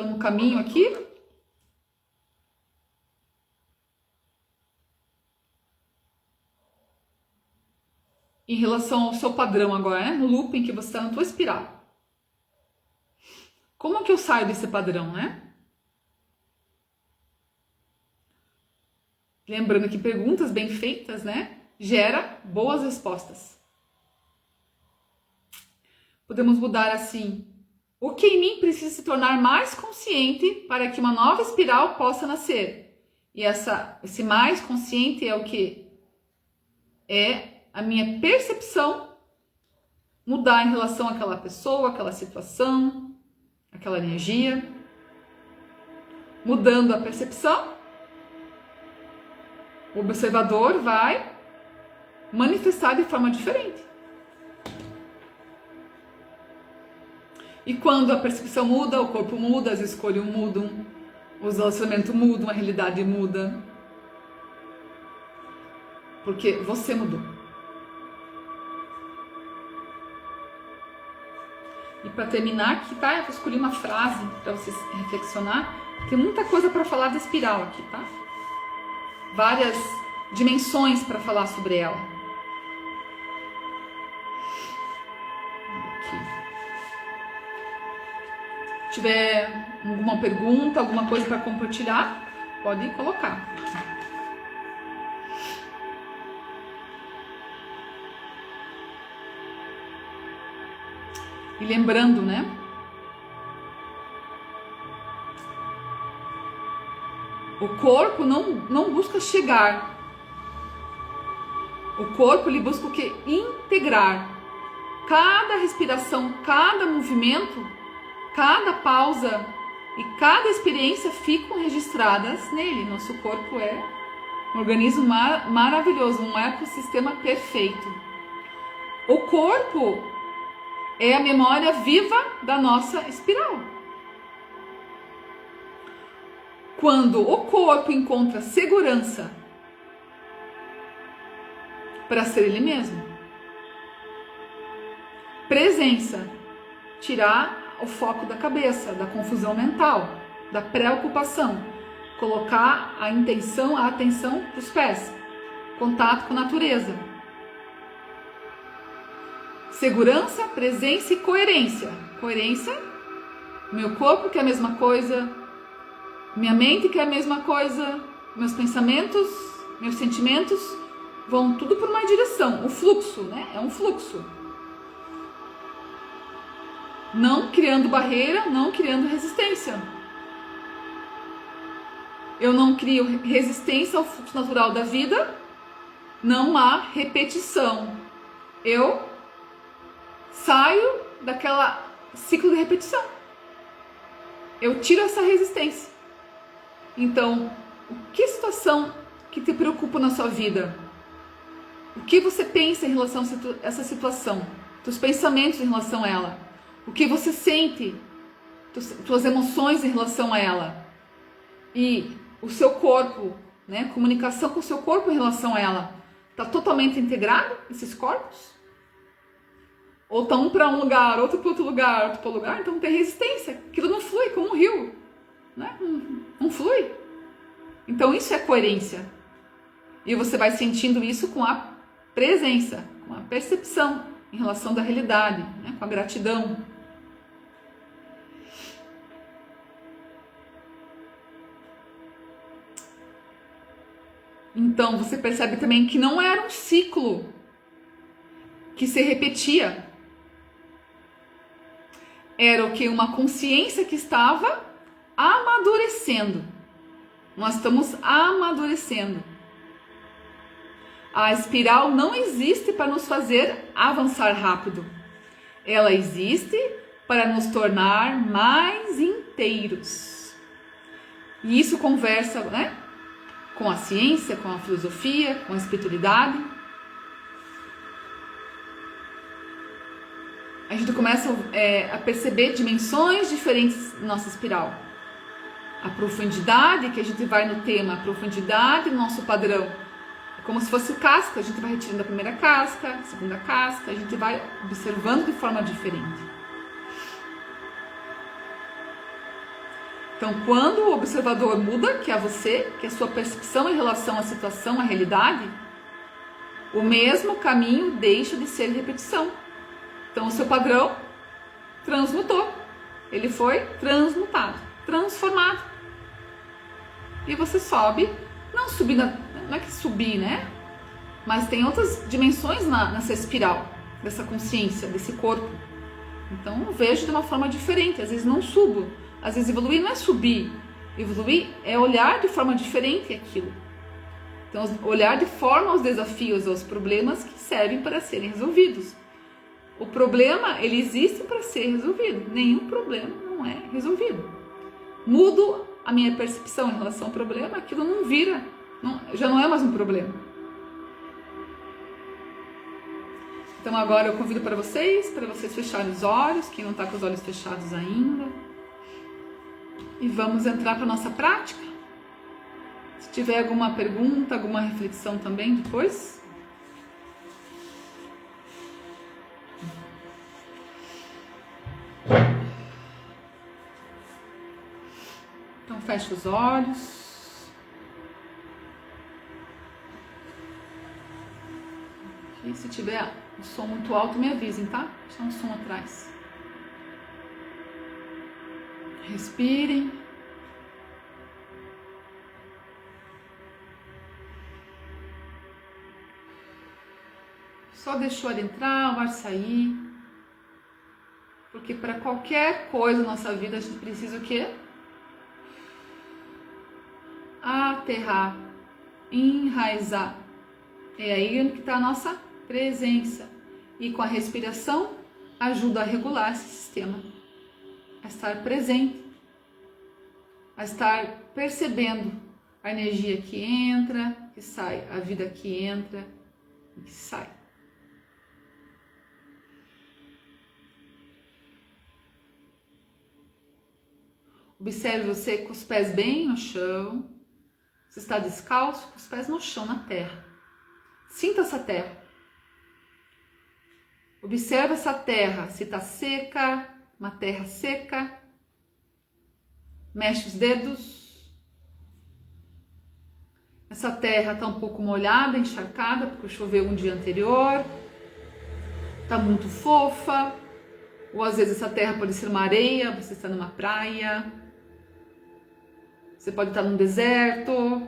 no caminho aqui? Em relação ao seu padrão agora, né? No looping que você está na tua espiral. Como que eu saio desse padrão, né? Lembrando que perguntas bem feitas, né? Gera boas respostas. Podemos mudar assim. O que em mim precisa se tornar mais consciente para que uma nova espiral possa nascer? E esse mais consciente é o que? É a minha percepção mudar em relação àquela pessoa, àquela situação, àquela energia. Mudando a percepção, o observador vai manifestar de forma diferente. E quando a percepção muda, o corpo muda, as escolhas mudam, os relacionamentos mudam, a realidade muda. Porque você mudou. E para terminar aqui, tá? Eu vou escolher uma frase para vocês reflexionar. Tem muita coisa para falar da espiral aqui, tá? Várias dimensões para falar sobre ela. Aqui. Se tiver alguma pergunta, alguma coisa para compartilhar, pode colocar. E lembrando, né? O corpo não busca chegar. O corpo ele busca o quê? Integrar. Cada respiração, cada movimento, cada pausa e cada experiência ficam registradas nele. Nosso corpo é um organismo maravilhoso, um ecossistema perfeito. O corpo é a memória viva da nossa espiral. Quando o corpo encontra segurança para ser ele mesmo, presença, tirar o foco da cabeça, da confusão mental, da preocupação, colocar a intenção, a atenção para os pés, contato com a natureza. Segurança, presença e coerência. Coerência, meu corpo que é a mesma coisa, minha mente que é a mesma coisa, meus pensamentos, meus sentimentos vão tudo por uma direção. O fluxo, né? É um fluxo. Não criando barreira, não criando resistência. Eu não crio resistência ao fluxo natural da vida, não há repetição. Eu saio daquela ciclo de repetição. Eu tiro essa resistência. Então, que situação que te preocupa na sua vida? O que você pensa em relação a essa situação? Teus pensamentos em relação a ela? O que você sente? Tuas emoções em relação a ela? E o seu corpo, né? Comunicação com o seu corpo em relação a ela. Está totalmente integrado, esses corpos? Ou está um para um lugar, outro para outro lugar, outro para outro lugar? Então tem resistência. Aquilo não flui como um rio. Né? Não flui. Então isso é coerência. E você vai sentindo isso com a presença, com a percepção em relação da realidade, né? Com a gratidão. Então você percebe também que não era um ciclo que se repetia. Era o que? Uma consciência que estava amadurecendo. Nós estamos amadurecendo. A espiral não existe para nos fazer avançar rápido. Ela existe para nos tornar mais inteiros. E isso conversa, né, com a ciência, com a filosofia, com a espiritualidade. A gente começa a perceber dimensões diferentes na nossa espiral. A profundidade, que a gente vai no tema, a profundidade do nosso padrão. É como se fosse casca, a gente vai retirando a primeira casca, a segunda casca, a gente vai observando de forma diferente. Então, quando o observador muda, que é você, que é a sua percepção em relação à situação, à realidade, o mesmo caminho deixa de ser repetição. Então, o seu padrão transmutou. Ele foi transmutado, transformado. E você sobe, não subir, não é que subir, né? Mas tem outras dimensões nessa espiral, dessa consciência, desse corpo. Então, eu vejo de uma forma diferente. Às vezes não subo. Às vezes evoluir não é subir. Evoluir é olhar de forma diferente aquilo. Então, olhar de forma aos desafios, aos problemas que servem para serem resolvidos. O problema, ele existe para ser resolvido. Nenhum problema não é resolvido. Mudo a minha percepção em relação ao problema, aquilo não vira, já não é mais um problema. Então agora eu convido para vocês fecharem os olhos, quem não está com os olhos fechados ainda. E vamos entrar para a nossa prática. Se tiver alguma pergunta, alguma reflexão também depois. Então fecha os olhos. E se tiver o som muito alto, me avisem, tá? Deixa um som atrás. Respirem. Só deixa o ar entrar, o ar sair. Porque para qualquer coisa na nossa vida a gente precisa o quê? Aterrar, enraizar. É aí que está a nossa presença. E com a respiração ajuda a regular esse sistema. A estar presente, a estar percebendo a energia que entra, que sai, a vida que entra e que sai. Observe você com os pés bem no chão. Você está descalço, com os pés no chão, na terra. Sinta essa terra. Observe essa terra, se está seca, uma terra seca. Mexe os dedos. Essa terra está um pouco molhada, encharcada, porque choveu um dia anterior. Está muito fofa. Ou às vezes essa terra pode ser uma areia, você está numa praia. Você pode estar num deserto.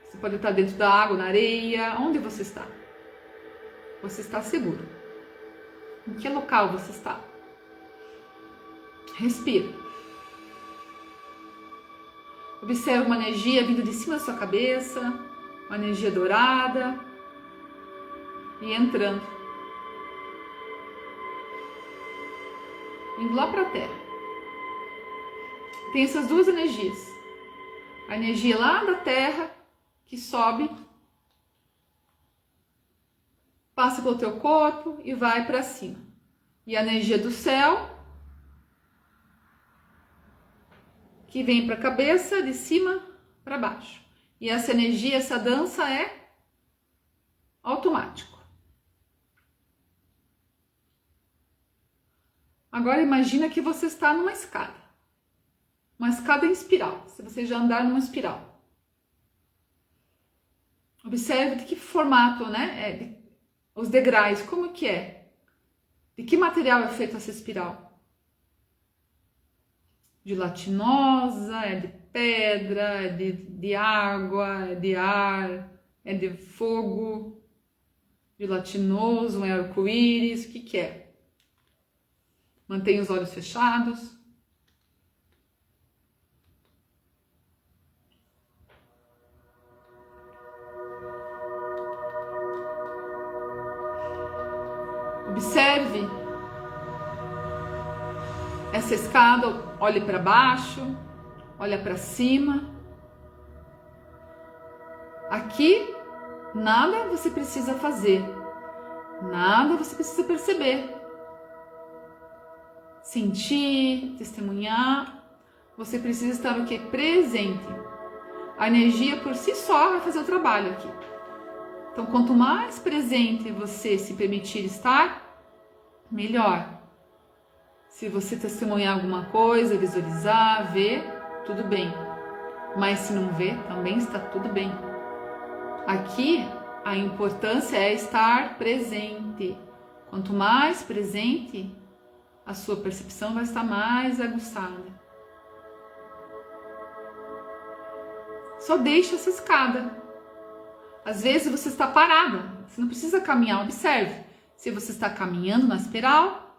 Você pode estar dentro da água, na areia. Onde você está? Você está seguro. Em que local você está? Respira. Observe uma energia vindo de cima da sua cabeça, uma energia dourada, e entrando. Indo lá para a Terra. Tem essas duas energias. A energia lá da Terra, que sobe, passa pelo teu corpo e vai para cima. E a energia do céu, que vem para a cabeça, de cima para baixo. E essa energia, essa dança é automático. Agora imagina que você está numa escada. Uma escada em espiral, se você já andar numa espiral. Observe de que formato, né? Os degraus, como que é? De que material é feita essa espiral? Gelatinosa, é de pedra, é de água, é de ar, é de fogo, gelatinoso, é arco-íris, o que que é? Mantenha os olhos fechados. Observe essa escada, olhe para baixo, olha para cima. Aqui, nada você precisa fazer, nada você precisa perceber. Sentir, testemunhar, você precisa estar o quê? Presente. A energia por si só vai fazer o trabalho aqui. Então, quanto mais presente você se permitir estar, melhor. Se você testemunhar alguma coisa, visualizar, ver, tudo bem. Mas se não ver, também está tudo bem. Aqui, a importância é estar presente. Quanto mais presente, a sua percepção vai estar mais aguçada. Só deixa essa escada. Às vezes você está parada, você não precisa caminhar, observe. Se você está caminhando na espiral,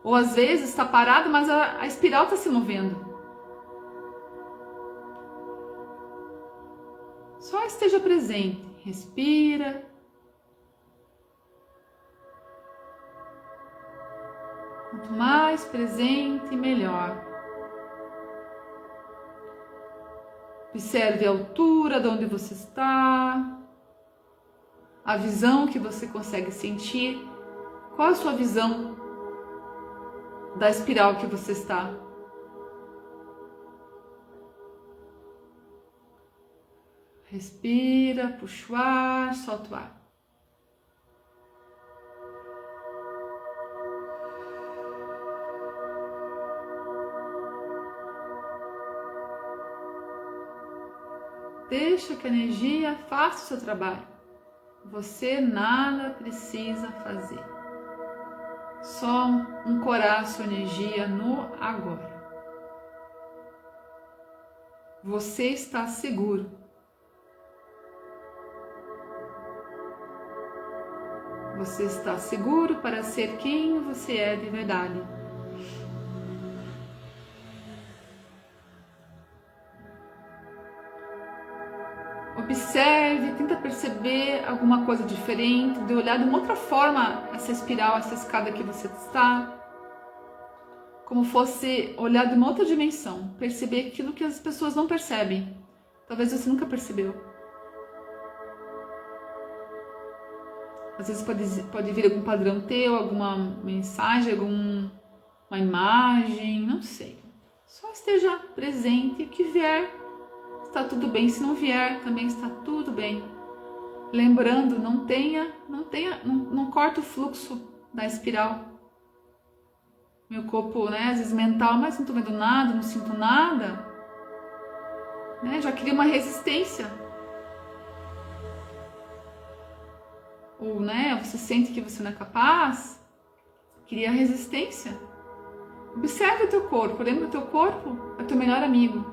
ou às vezes está parado, mas a espiral está se movendo. Só esteja presente, respira. Quanto mais presente, melhor. Observe a altura de onde você está. a visão que você consegue sentir. Qual é a sua visão da espiral que você está? Respira, puxa o ar, solta o ar. Deixa que a energia faça o seu trabalho. Você nada precisa fazer. Só ancorar a sua energia no agora. Você está seguro. Você está seguro para ser quem você é de verdade. Observe, tenta perceber alguma coisa diferente, de olhar de uma outra forma essa espiral, essa escada que você está. Como fosse olhar de uma outra dimensão, perceber aquilo que as pessoas não percebem. Talvez você nunca percebeu. Às vezes pode vir algum padrão teu, alguma mensagem, alguma imagem, não sei. Só esteja presente, o que vier está tudo bem, se não vier também está tudo bem. Lembrando, não corta o fluxo da espiral. Meu corpo, né, às vezes mental, mas não estou vendo nada, não sinto nada, né, já cria uma resistência. Ou, né, você sente que você não é capaz, cria resistência. Observe o teu corpo, lembra que o teu corpo é o teu melhor amigo.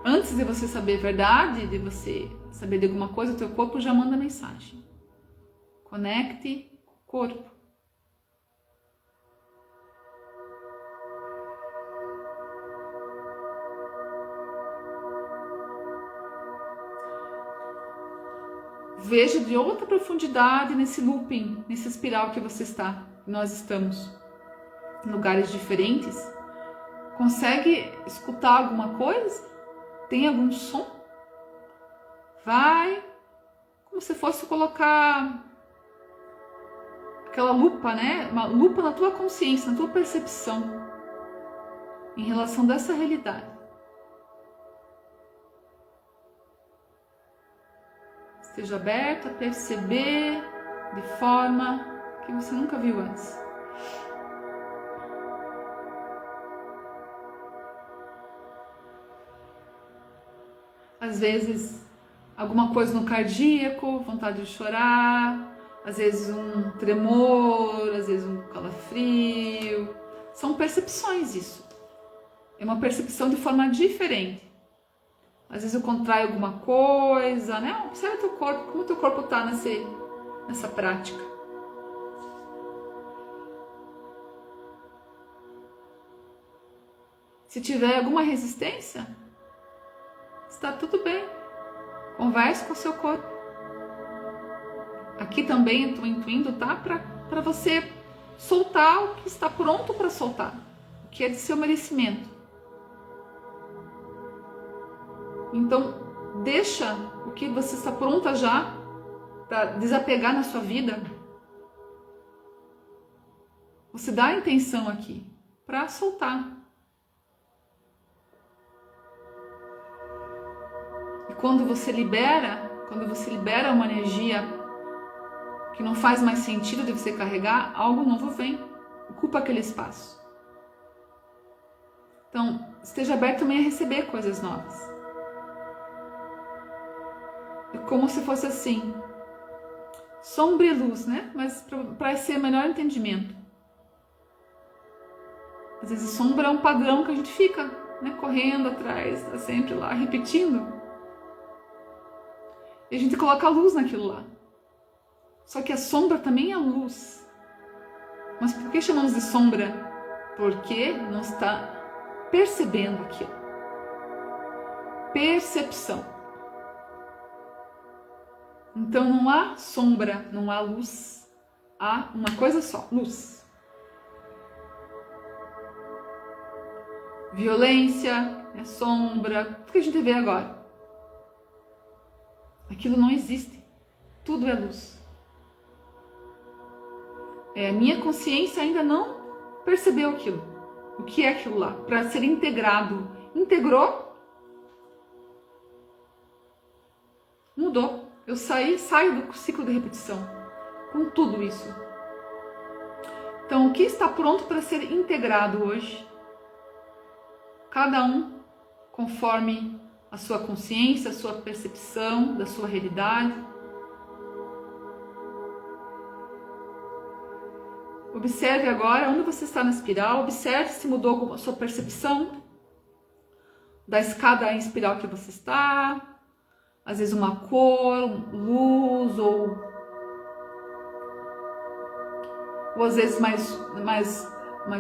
Antes de você saber a verdade, de você saber de alguma coisa, o teu corpo já manda mensagem. Conecte corpo. Veja de outra profundidade nesse looping, nessa espiral que você está. Nós estamos em lugares diferentes. Consegue escutar alguma coisa? Tem algum som? Vai, como se fosse colocar aquela lupa, né? Uma lupa na tua consciência, na tua percepção em relação dessa realidade. Esteja aberto a perceber de forma que você nunca viu antes. Às vezes, alguma coisa no cardíaco, vontade de chorar, às vezes um tremor, às vezes um calafrio. São percepções isso. É uma percepção de forma diferente. Às vezes eu contraio alguma coisa, né? Observa o teu corpo, como o teu corpo está nessa prática. Se tiver alguma resistência, está tudo bem. Converse com o seu corpo. Aqui também estou intuindo, tá? Para você soltar o que está pronto para soltar, o que é de seu merecimento. Então, deixa o que você está pronta já para desapegar na sua vida. Você dá a intenção aqui para soltar. E quando você libera uma energia que não faz mais sentido de você carregar, algo novo vem, ocupa aquele espaço. Então, esteja aberto também a receber coisas novas. É como se fosse assim, sombra e luz, né? Mas para ser melhor entendimento. Às vezes sombra é um padrão que a gente fica, né, correndo atrás, tá sempre lá, repetindo. E a gente coloca a luz naquilo lá. Só que a sombra também é luz. Mas por que chamamos de sombra? Porque não está percebendo aquilo. Percepção. Então não há sombra, não há luz. Há uma coisa só, luz. Violência, sombra, tudo que a gente vê agora. Aquilo não existe. Tudo é luz. A minha consciência ainda não percebeu aquilo. O que é aquilo lá? Para ser integrado. Integrou, mudou. Eu saio do ciclo de repetição com tudo isso. Então, o que está pronto para ser integrado hoje? Cada um conforme a sua consciência, a sua percepção da sua realidade. Observe agora onde você está na espiral, observe se mudou a sua percepção da escada em espiral que você está, às vezes uma cor, luz, ou às vezes mais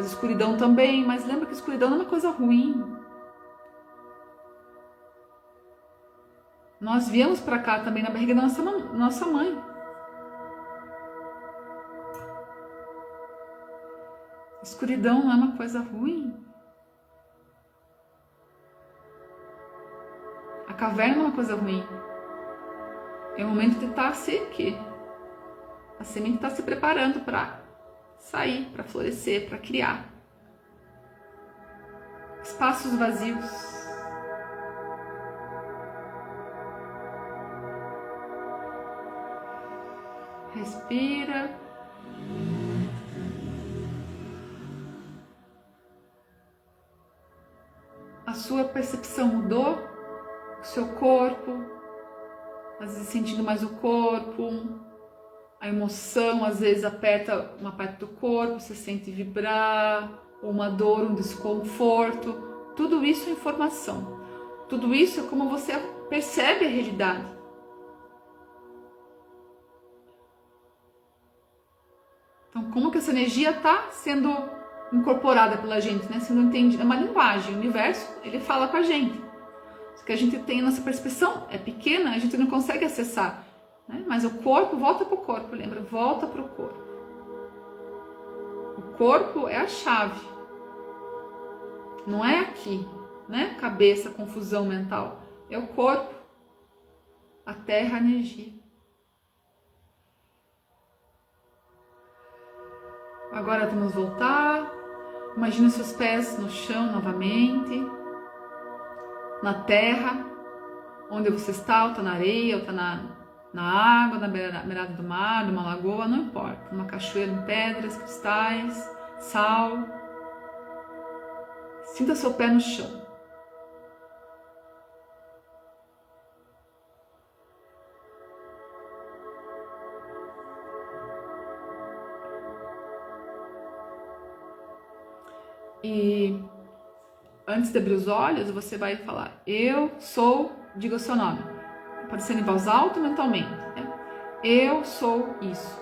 escuridão também, mas lembra que escuridão não é uma coisa ruim. Nós viemos para cá também na barriga da nossa mãe. Escuridão não é uma coisa ruim. A caverna não é uma coisa ruim. É o momento de estar aqui. A semente está se preparando para sair, para florescer, para criar. Espaços vazios. Respira. A sua percepção mudou, o seu corpo, às vezes sentindo mais o corpo, a emoção às vezes aperta uma parte do corpo, você sente vibrar, ou uma dor, um desconforto, tudo isso é informação, tudo isso é como você percebe a realidade. Então, como que essa energia está sendo incorporada pela gente, né? Sendo entendida, é uma linguagem, o universo, ele fala com a gente. Só que a gente tem a nossa percepção, é pequena, a gente não consegue acessar, né? Mas o corpo, volta para o corpo, lembra? Volta para o corpo. O corpo é a chave. Não é aqui, né? Cabeça, confusão mental. É o corpo. A terra, a energia. Agora vamos voltar. Imagina seus pés no chão novamente, na terra, onde você está, ou está na areia, ou está na água, na beirada do mar, numa lagoa, não importa. Uma cachoeira em pedras, cristais, sal. Sinta seu pé no chão. E antes de abrir os olhos, você vai falar: eu sou, diga o seu nome. Pode ser em voz alta ou mentalmente, né? Eu sou isso.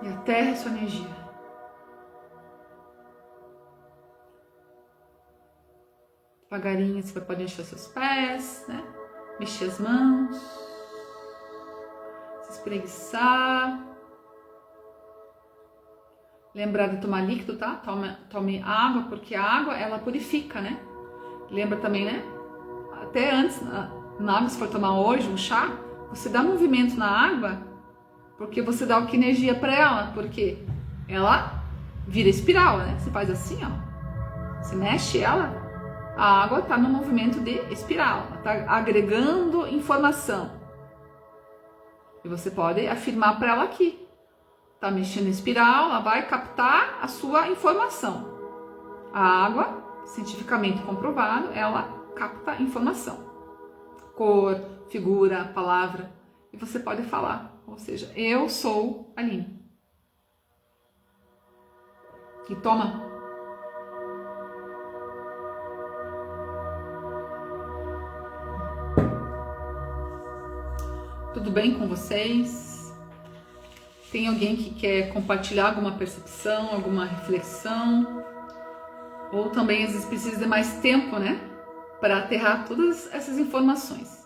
E a terra é sua energia. Devagarinho você pode encher seus pés, né? Mexer as mãos, se espreguiçar. Lembrar de tomar líquido, tá? Tome água, porque a água, ela purifica, né? Lembra também, né? Até antes, na água, se for tomar hoje um chá, você dá movimento na água, porque você dá o que energia para ela, porque ela vira espiral, né? Você faz assim, ó. Você mexe ela, a água tá no movimento de espiral, ela tá agregando informação. E você pode afirmar para ela aqui. Tá mexendo em espiral, ela vai captar a sua informação. A água, cientificamente comprovado, ela capta informação. Cor, figura, palavra. E você pode falar, ou seja, eu sou Aline. E toma. Tudo bem com vocês? Tem alguém que quer compartilhar alguma percepção, alguma reflexão? Ou também às vezes precisa de mais tempo, né? Para aterrar todas essas informações.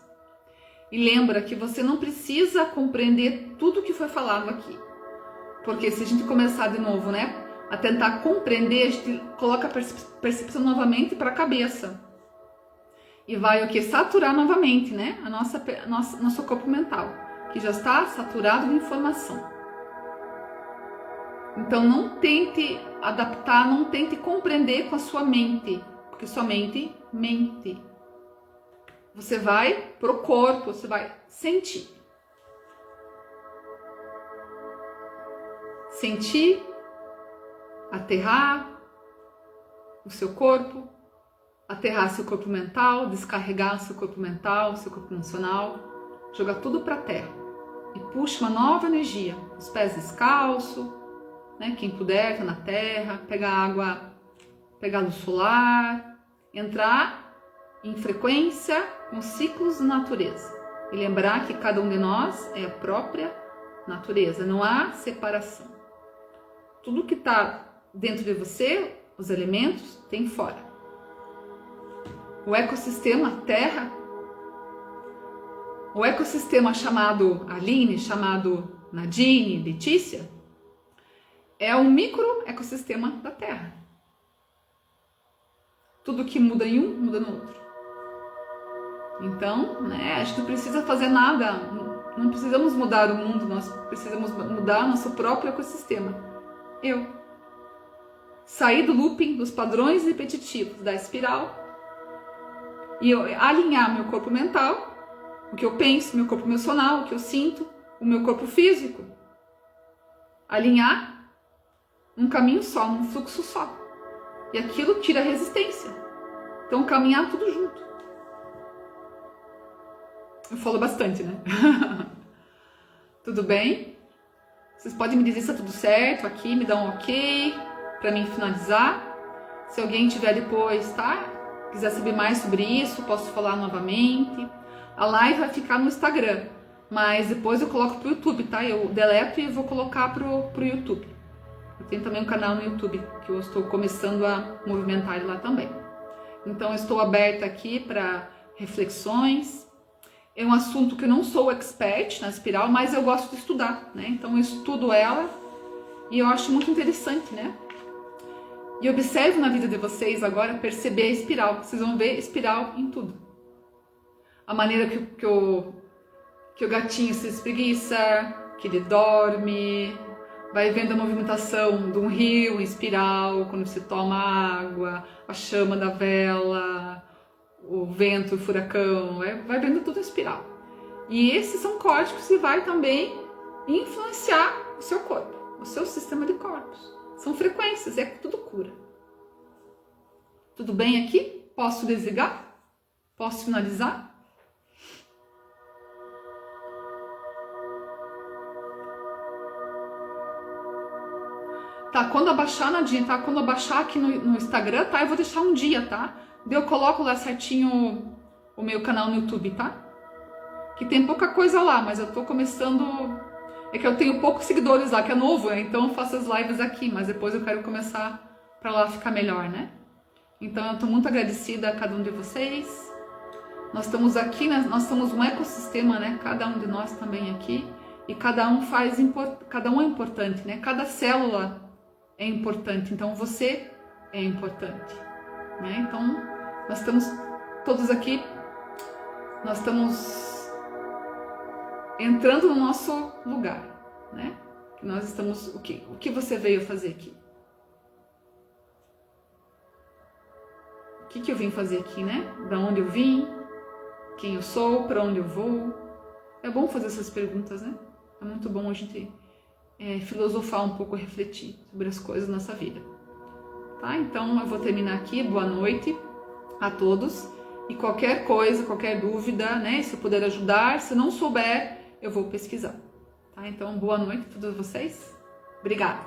E lembra que você não precisa compreender tudo que foi falado aqui. Porque se a gente começar de novo, né? A tentar compreender, a gente coloca a percepção novamente para a cabeça. e vai o que? Saturar novamente, né? Nosso corpo mental, que já está saturado de informação. Então não tente adaptar, não tente compreender com a sua mente, porque sua mente mente. Você vai pro corpo, você vai sentir. Sentir, aterrar o seu corpo, aterrar seu corpo mental, descarregar seu corpo mental, seu corpo emocional, jogar tudo para a terra e puxa uma nova energia, os pés descalços, né? Quem puder, tá na terra, pegar água, pegar luz solar, entrar em frequência com ciclos da natureza e lembrar que cada um de nós é a própria natureza, não há separação. Tudo que está dentro de você, os elementos, tem fora. O ecossistema Terra, o ecossistema chamado Aline, chamado Nadine, Letícia, é um micro ecossistema da Terra. Tudo que muda em um, muda no outro. Então, né, a gente não precisa fazer nada, não precisamos mudar o mundo, nós precisamos mudar nosso próprio ecossistema. Eu sair do looping, dos padrões repetitivos da espiral e eu alinhar meu corpo mental, o que eu penso, meu corpo emocional, o que eu sinto, o meu corpo físico, alinhar num caminho só, num fluxo só, e aquilo tira resistência. Então caminhar tudo junto. Eu falo bastante, né? Tudo bem? Vocês podem me dizer se está tudo certo aqui, me dá um ok para mim finalizar. Se alguém tiver depois, tá? Quiser saber mais sobre isso, posso falar novamente. A live vai ficar no Instagram, mas depois eu coloco pro YouTube, tá? Eu deleto e vou colocar pro YouTube. Eu tenho também um canal no YouTube que eu estou começando a movimentar ele lá também. Então eu estou aberta aqui para reflexões. É um assunto que eu não sou expert na espiral, mas eu gosto de estudar, né? Então eu estudo ela e eu acho muito interessante, né? E observo na vida de vocês agora perceber a espiral. Vocês vão ver espiral em tudo. A maneira que o gatinho se espreguiça, que ele dorme, vai vendo a movimentação de um rio em espiral, quando você toma água, a chama da vela, o vento, o furacão, vai vendo tudo em espiral. E esses são códigos que vai também influenciar o seu corpo, o seu sistema de corpos. São frequências, é tudo cura. Tudo bem aqui? Posso desligar? Posso finalizar? Tá, quando abaixar, Nadine, tá? Quando abaixar aqui no Instagram, tá? Eu vou deixar um dia, tá? Daí eu coloco lá certinho o meu canal no YouTube, tá? Que tem pouca coisa lá, mas eu tô começando... É que eu tenho poucos seguidores lá, que é novo, né? Então eu faço as lives aqui, mas depois eu quero começar pra lá ficar melhor, né? Então eu tô muito agradecida a cada um de vocês. Nós estamos aqui, né? Nós somos um ecossistema, né? Cada um de nós também aqui. E cada um é importante, né? Cada célula é importante, então você é importante, né? Então nós estamos todos aqui, nós estamos entrando no nosso lugar, né? Nós estamos, o que você veio fazer aqui? O que eu vim fazer aqui, né? Da onde eu vim? Quem eu sou? Para onde eu vou? É bom fazer essas perguntas, né? É muito bom a gente filosofar um pouco, refletir sobre as coisas da nossa vida. Tá? Então eu vou terminar aqui. Boa noite a todos. E qualquer coisa, qualquer dúvida, né? Se eu puder ajudar, se não souber, eu vou pesquisar. Tá? Então, boa noite a todos vocês. Obrigada.